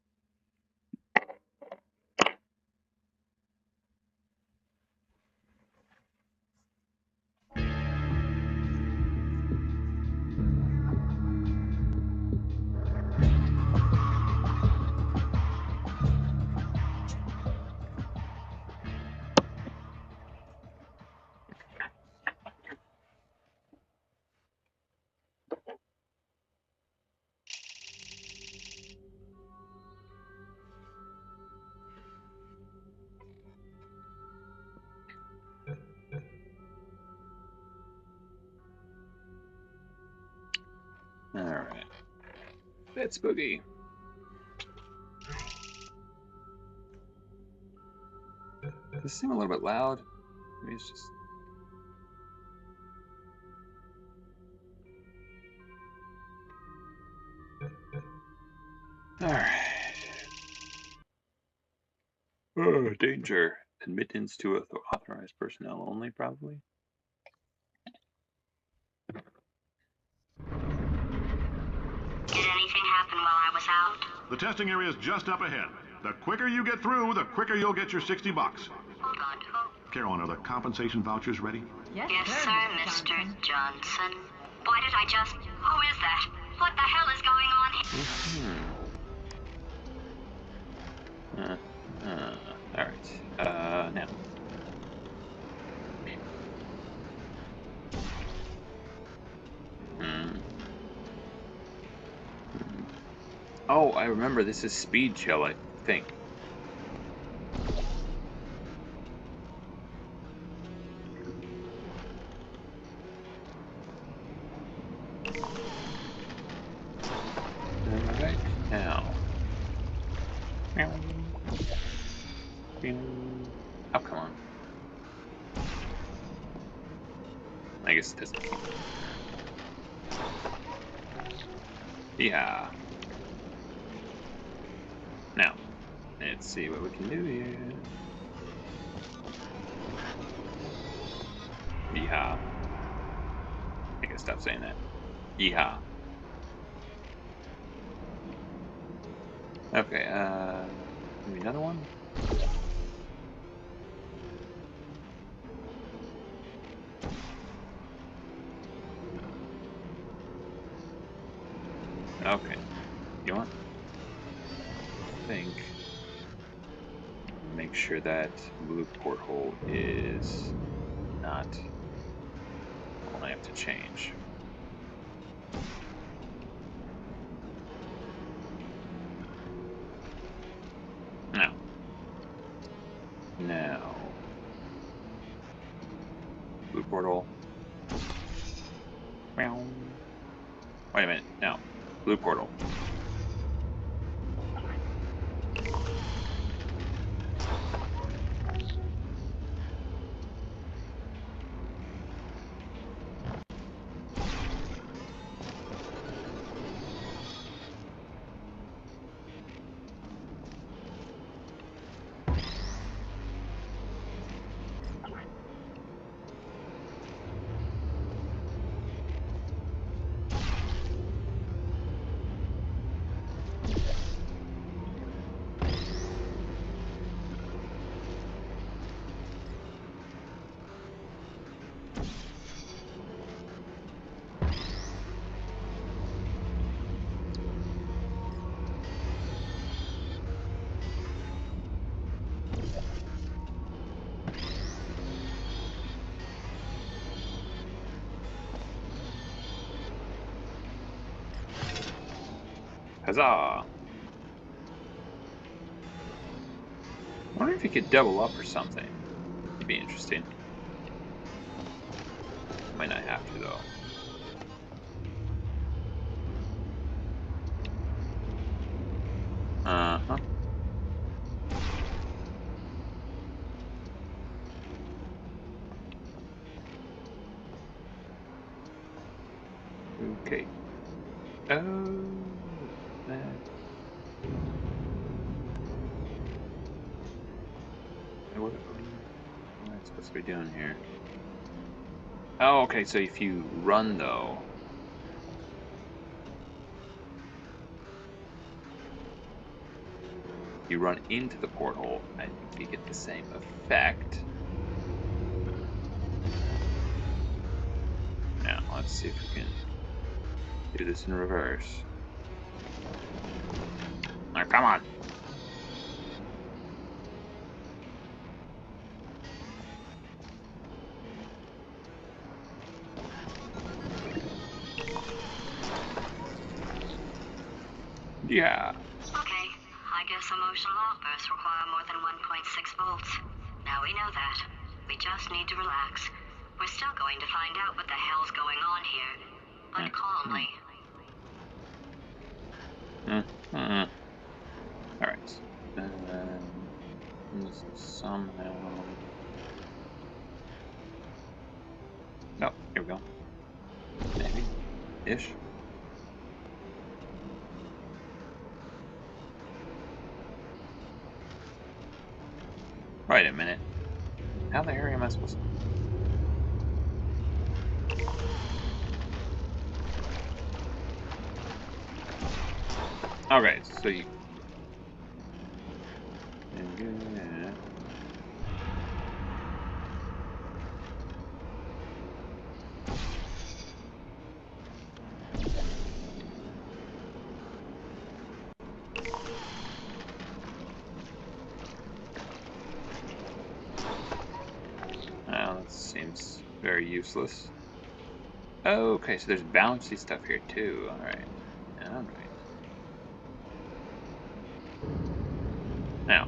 All right, that's boogie. Does this seem a little bit loud? Maybe it's just. All right. Oh, danger. Admittance to authorized personnel only, probably. Did anything happen while I was out? The testing area is just up ahead. The quicker you get through, the quicker you'll get your $60. Hold on. Carolyn, are the compensation vouchers ready? Yes, sir, Mr. Johnson. Why did I just... Who is that? What the hell is going on here? All right. Now. Oh, I remember. This is Speed Chill, I think. Alright, now. Oh, come on. I guess it doesn't. Yeah. Now, let's see what we can do here. Yeehaw. I gotta stop saying that. Yeehaw. Okay, maybe another one? You know what? I think make sure that blue porthole is not one I have to change. No. No. Blue porthole. Meow. Wait a minute. No. Blue portal. Huzzah! I wonder if you could double up or something. It'd be interesting. Might not have to though. Uh-huh. Okay. Oh, that. What am I supposed to be doing here? Oh, okay, so if you run though, you run into the porthole, I think you get the same effect. Now, let's see if we can do this in reverse. Now, come on. Yeah. Okay, I guess emotional outbursts require more than 1.6 volts. Now we know that. We just need to relax. We're still going to find out what the hell's going on here. But calmly. Alright. This is somehow... No, here we go. Maybe. Ish. Wait a minute. How the hell am I supposed to... Okay, so you... Well, that seems very useless. Okay, so there's bouncy stuff here too. Alright. Alright. Now.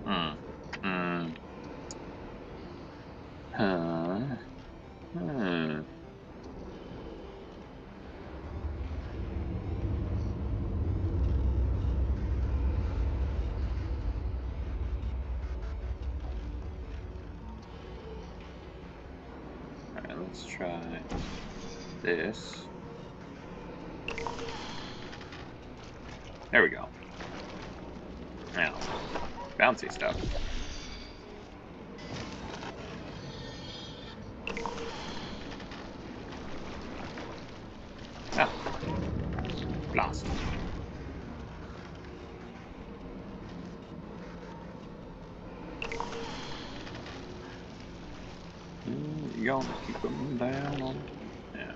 Huh. Alright, let's try this. There we go. Now, bouncy stuff. Ah. Blast. gonna keep them down on now.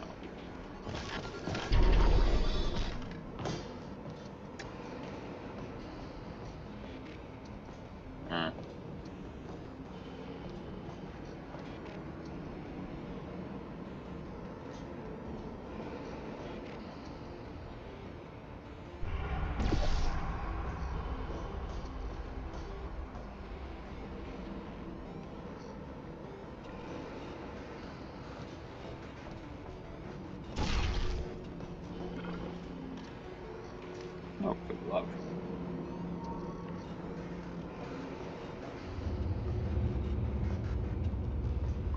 Oh, good love.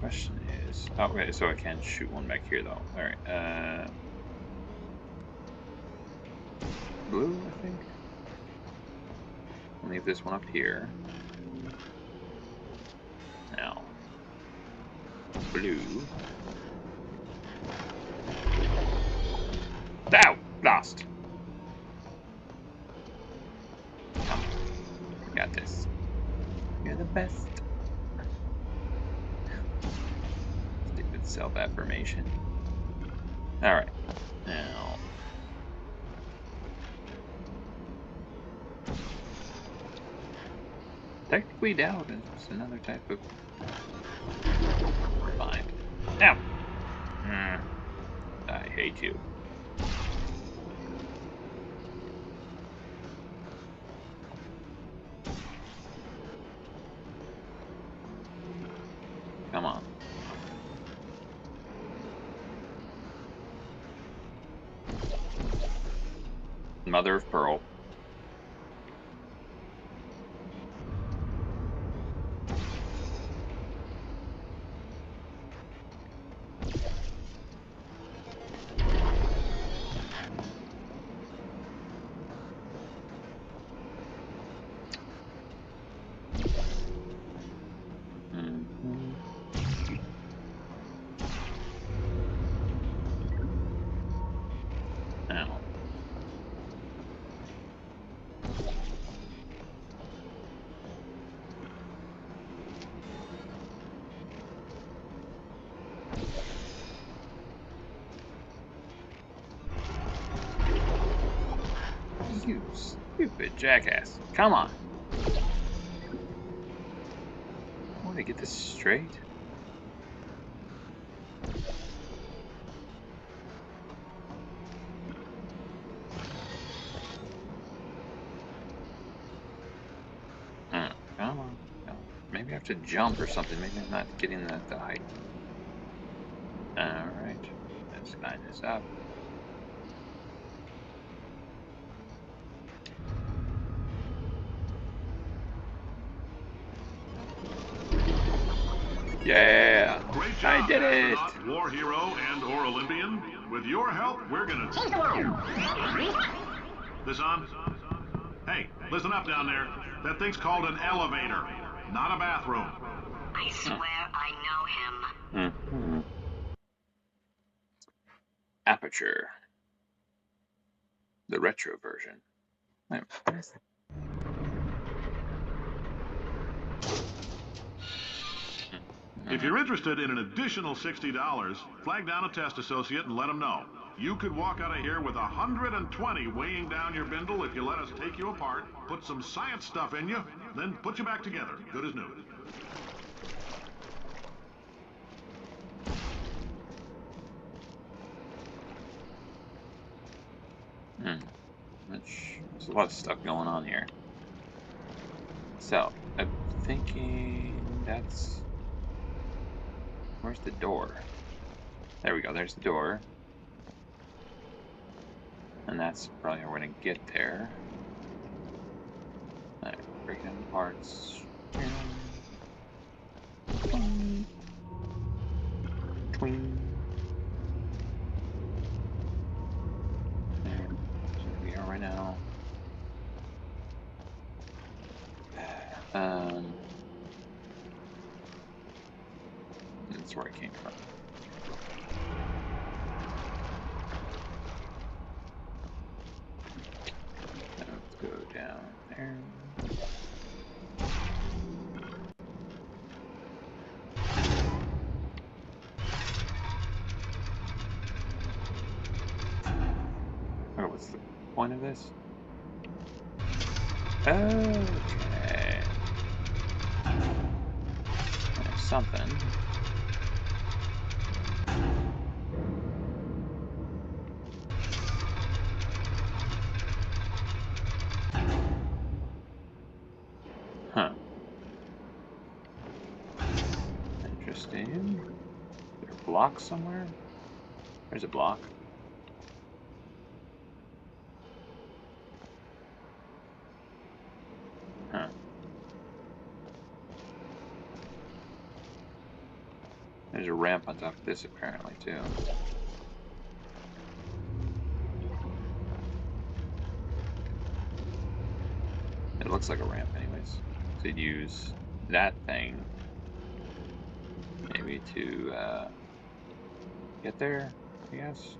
Question is, oh, okay, so I can shoot one back here though. All right, blue, I think. I'll leave this one up here. Now, blue. Ow! Lost. Come on, you got this. You're the best. Stupid self-affirmation. All right, now. Technically, doubt is another type of mind. Now, I hate you. Come on. Mother of pearl. Now. You stupid jackass. Come on. I want to get this straight. Come on. Maybe I have to jump or something. Maybe I'm not getting the height. Alright. Let's line this up. Yeah! Great job, I did it! astronaut, war hero, and/or Olympian. With your help, we're gonna... This on? Hey, listen up down there. That thing's called an elevator, not a bathroom. I swear I know him. Mm-hmm. Aperture. The retro version. Wait, what is it? If you're interested in an additional $60, flag down a test associate and let them know. You could walk out of here with 120 weighing down your bindle if you let us take you apart, put some science stuff in you, then put you back together, good as new. There's a lot of stuff going on here. So, I'm thinking that's... Where's the door? There we go, there's the door. And that's probably how we're gonna get there. Alright, break down the parts. Twing. Twing. There. So we are right now. That's where I came from. Let's go down there. What's the point of this? Okay. There's something. Huh. Interesting. Is there a block somewhere? There's a block. Huh. There's a ramp on top of this apparently too. It looks like a ramp anyways. So you'd use that thing maybe to get there, I guess.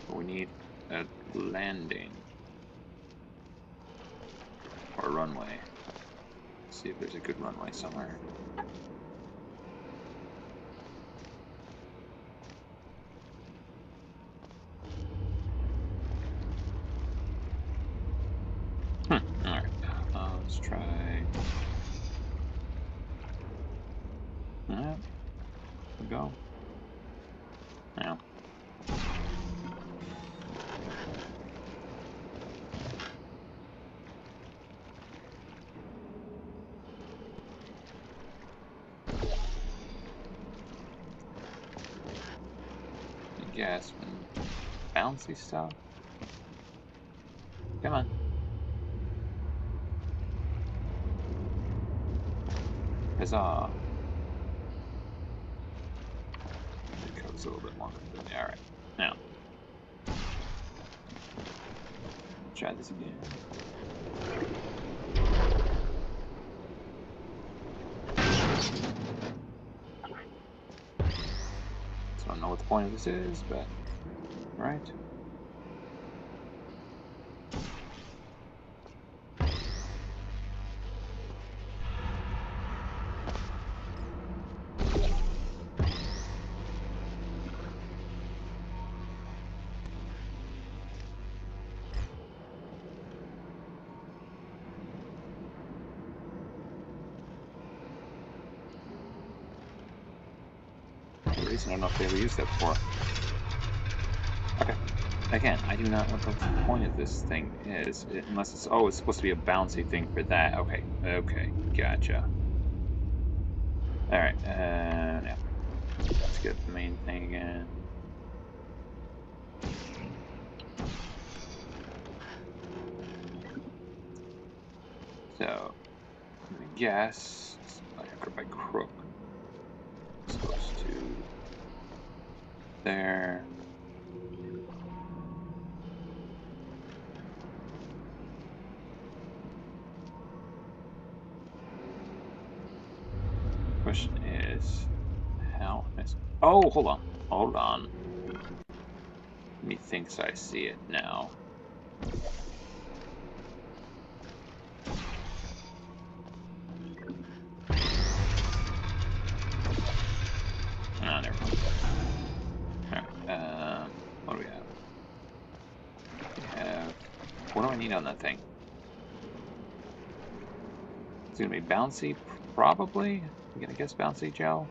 But we need a landing or a runway. Let's see if there's a good runway somewhere. Alright. Let's try. Alright. We go. Now. I guess when bouncy stuff. Come on. Huzzah. It goes a little bit longer than the alright. Now. Try this again. So I don't know what the point of this is, but right. I don't know if they ever used that before. Okay. Again, I do not know what the point of this thing is, unless it's... Oh, it's supposed to be a bouncy thing for that. Okay. Okay. Gotcha. Alright, now. Let's get the main thing again. So, I'm gonna guess... By crook. Supposed to... There... Question is, how is... Oh, hold on. Hold on. Methinks I see it now. Ah, never mind. Alright, what do we have? We have... What do I need on that thing? It's gonna be bouncy, probably? I'm gonna guess bouncy gel.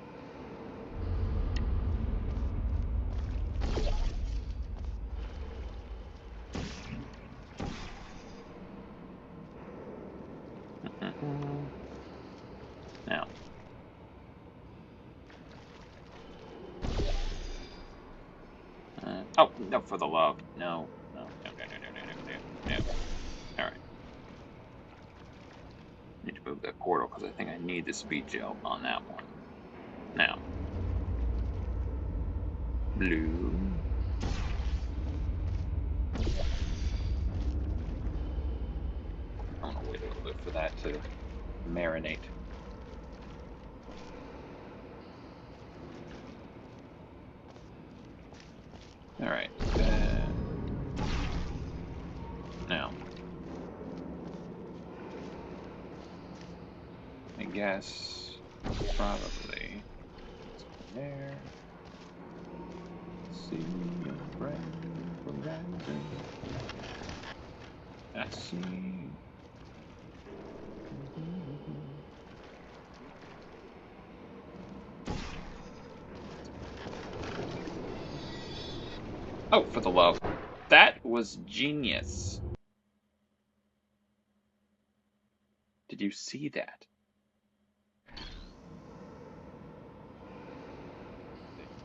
Now. Oh, no, for the love. No, no, no, no, no, no, no, no, no. Alright. Need to move that portal because I think I need the speed gel on that one. Now. Blue. I'm gonna wait a little bit for that to marinate. Alright. Now. I guess probably there. See your friend from I see. Oh, for the love. That was genius. Did you see that?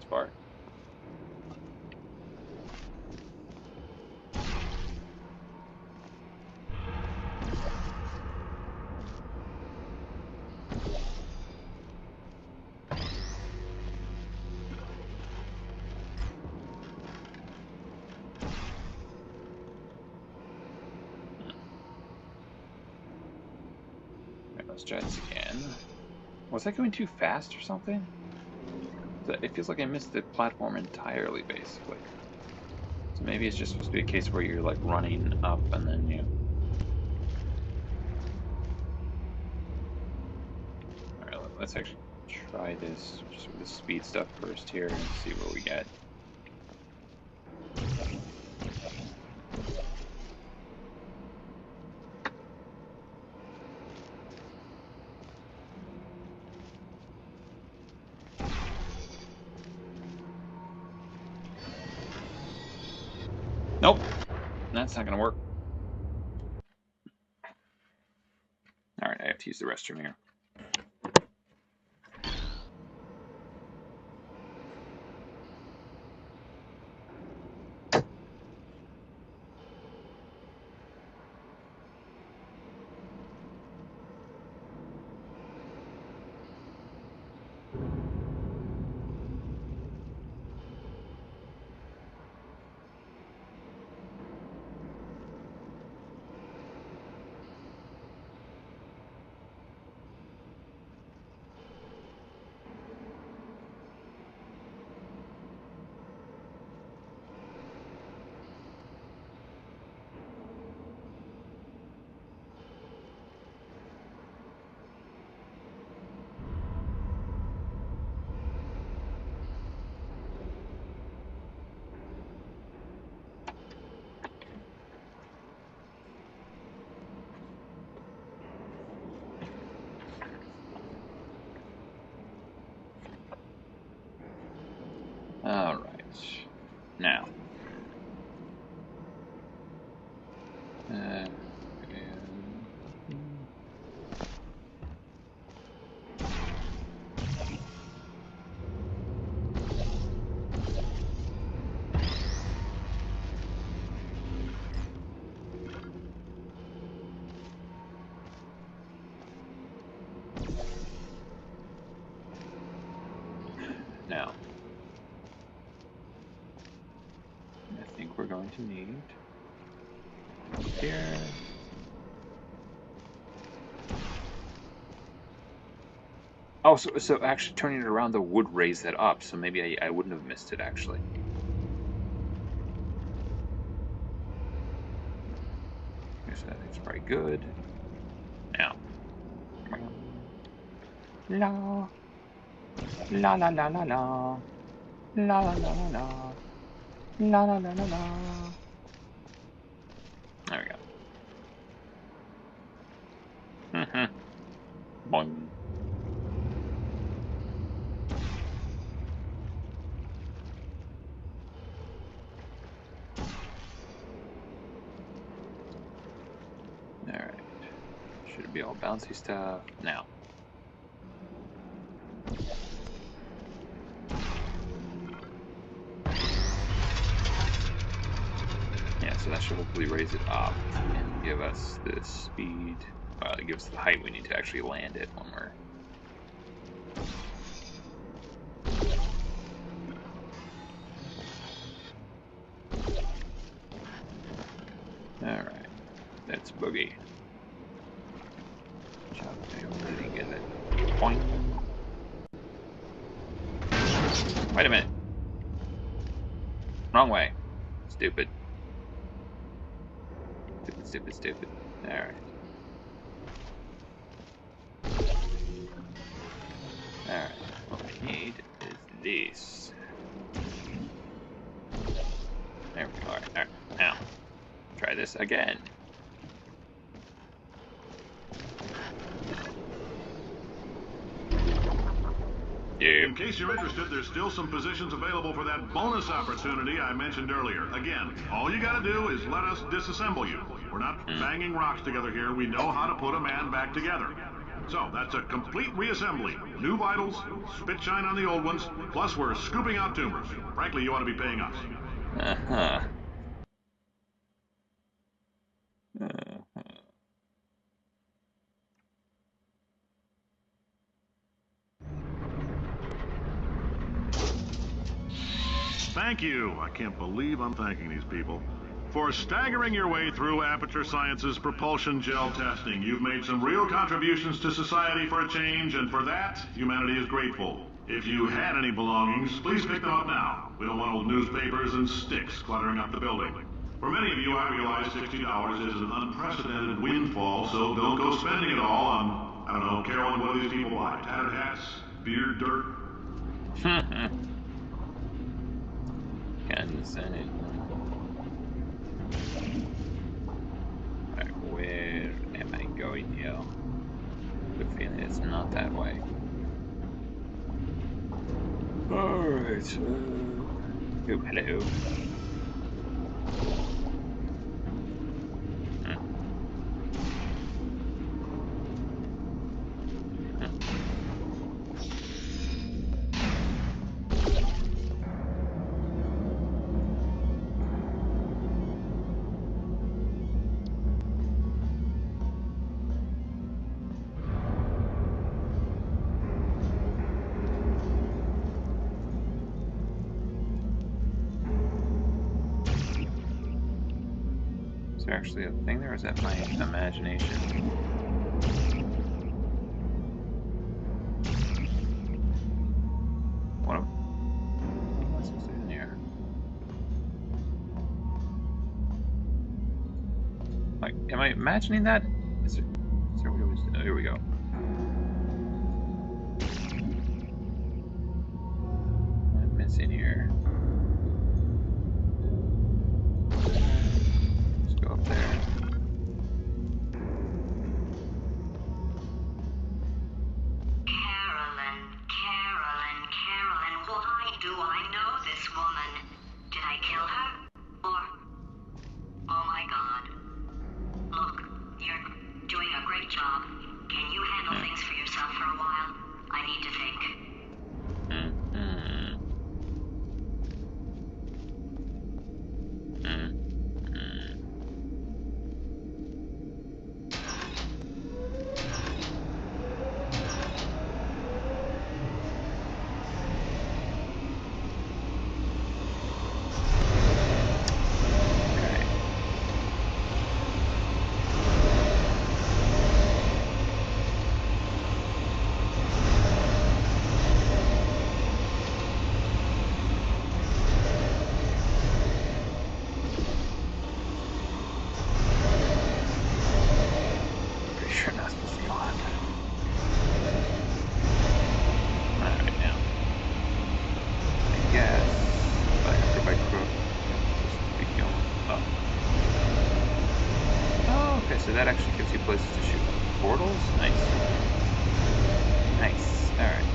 Spark. Let's try this again. Was I going too fast or something? It feels like I missed the platform entirely, basically. So maybe it's just supposed to be a case where you're like running up and then you... Alright, let's actually try this just with the speed stuff first here and see what we get. Nope, that's not gonna work. Alright, I have to use the restroom here. Alright, now. Now, I think we're going to need here. Oh, so actually turning it around though would raise that up, so maybe I wouldn't have missed it actually. So I think it's probably good. Now. La. La la la la la. La la la la la. La la la la la. There we go. Boing. Alright. Should be all bouncy stuff. Now. Yeah, so that should hopefully raise it up and give us the speed. It gives us the height we need to actually land it when we're... Alright. That's boogie. Really get it. Boing. Wait a minute. Wrong way. Stupid. Stupid, stupid, stupid. Alright. Alright. What we need is this. There we go. Alright. this again. In case you're interested, there's still some positions available for that bonus opportunity I mentioned earlier. Again, all you gotta do is let us disassemble you. We're not banging rocks together here. We know how to put a man back together. So, that's a complete reassembly. New vitals, spit shine on the old ones, plus we're scooping out tumors. Frankly, you ought to be paying us. Uh-huh. Thank you. I can't believe I'm thanking these people. For staggering your way through Aperture Science's propulsion gel testing, you've made some real contributions to society for a change, and for that, humanity is grateful. If you had any belongings, please pick them up now. We don't want old newspapers and sticks cluttering up the building. For many of you, I realize $60 is an unprecedented windfall, so don't go spending it all on, I don't know, Carolyn, what do these people buy? Tattered hats? Beer? Dirt? Condescending. Right, where am I going here? Good feeling it's not that way. Alright. Oh, hello. Is there actually a thing there, or is that my imagination? What's in here? Like, am I imagining that? Is there what it was? Oh, here we go. What am I missing here? Let's go up there. Carolyn, why do I know this woman? Did I kill her? Or... Oh my god. Look, you're doing a great job. Can you handle things for yourself for a while? I need to think. So that actually gives you places to shoot portals? Nice. Nice. Alright.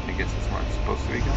I guess that's where I'm supposed to be going.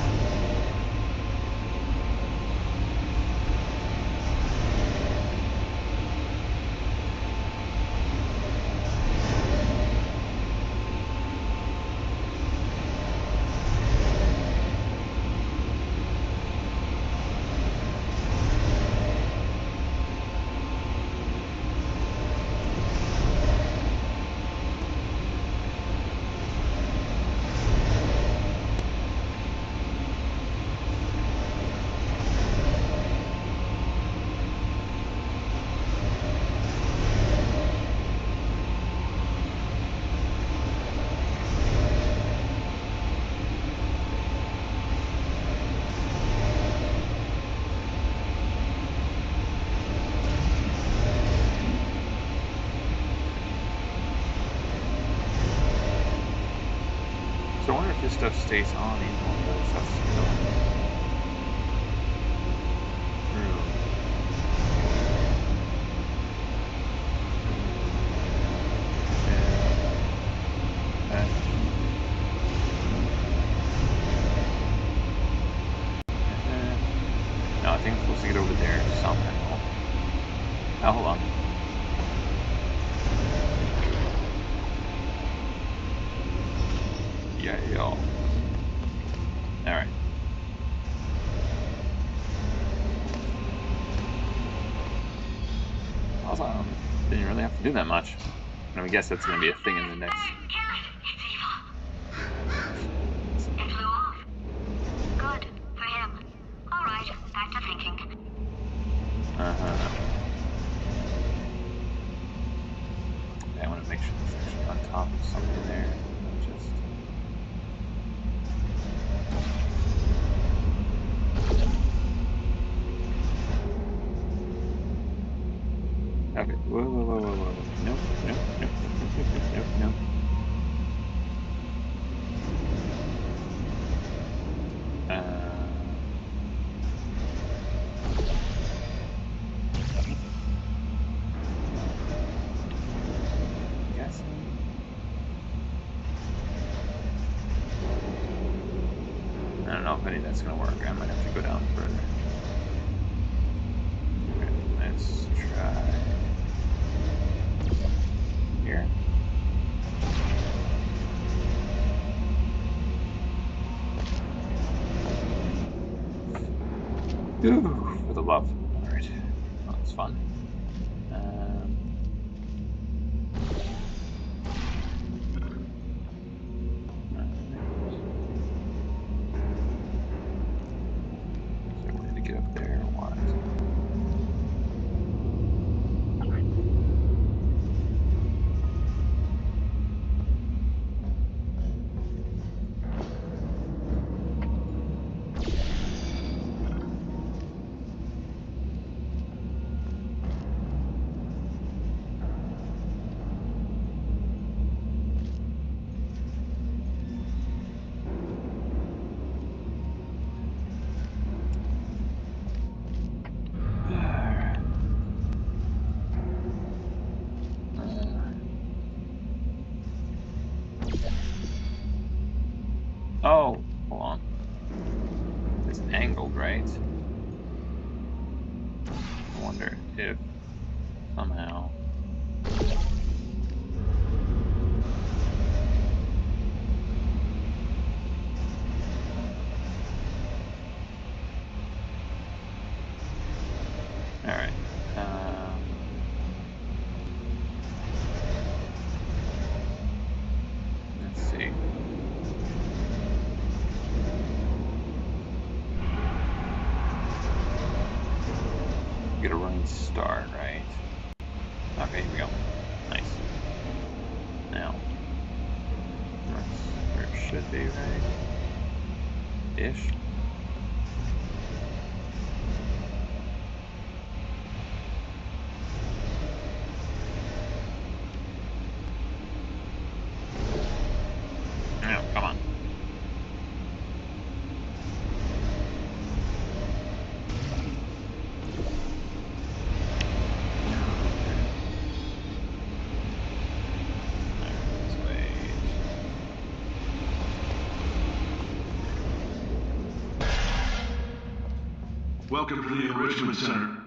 if this stuff stays on, even when the other stuff's going through. No, I think I'm supposed to get over there somehow. Oh, hold on. Yeah, y'all. Alright. Awesome. Didn't really have to do that much. And I guess that's going to be a thing in the next. It flew off. Good for him. All right, back to thinking. Okay, I want to make sure this is actually on top of something there. Just. Okay. Whoa. Nope. Yes. I don't know if any of that's going to work. I might have to go down further. Okay, let's try here. Ooh, for the love. Alright. Well, that's fun. Is there a way to get up there or what? Oh, hold on. It's angled, right? I wonder if somehow. Alright. Let's see. Get a running start, right? Okay, here we go. Nice. Now, that's where it should be, right? Ish. No, come on. Welcome to the Enrichment Center.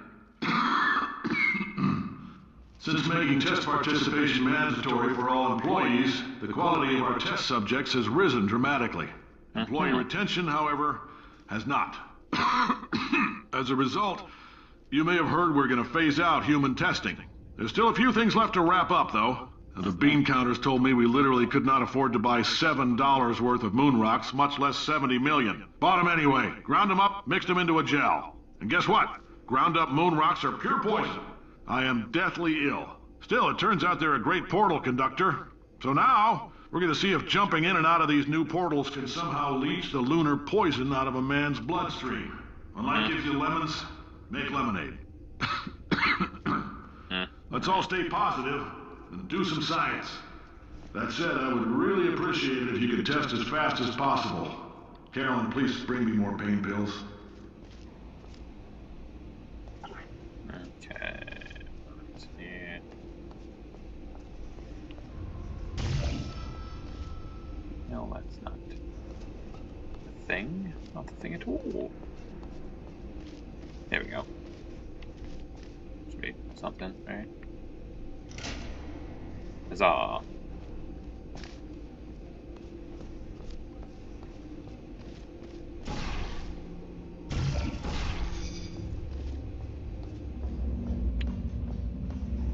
Since making test participation mandatory for all employees, the quality of our test subjects has risen dramatically. Employee retention, however, has not. As a result, you may have heard we're going to phase out human testing. There's still a few things left to wrap up, though. And the bean counters told me we literally could not afford to buy $7 worth of moon rocks, much less 70 million. Bought them anyway, ground them up, mixed them into a gel. And guess what? Ground up moon rocks are pure poison. I am deathly ill. Still, it turns out they're a great portal conductor. So now, we're going to see if jumping in and out of these new portals can somehow leach the lunar poison out of a man's bloodstream. When life gives you lemons, make lemonade. Let's all stay positive and do some science. That said, I would really appreciate it if you could test as fast as possible. Carolyn, please bring me more pain pills. Okay. Let's see. No, that's not the thing. Not the thing at all. There we go. Should be something, right? Huzzah.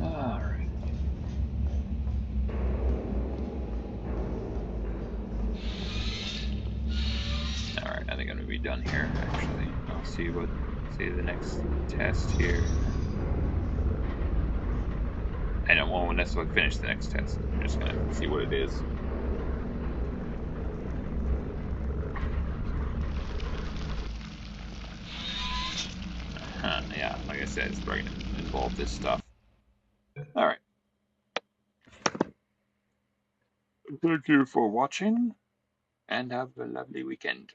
Alright. Alright, I think I'm gonna be done here, actually. I'll see the next test here. And I won't necessarily finish the next test. I'm just gonna see what it is. Yeah, like I said, it's probably gonna involve this stuff. Alright. Thank you for watching, and have a lovely weekend.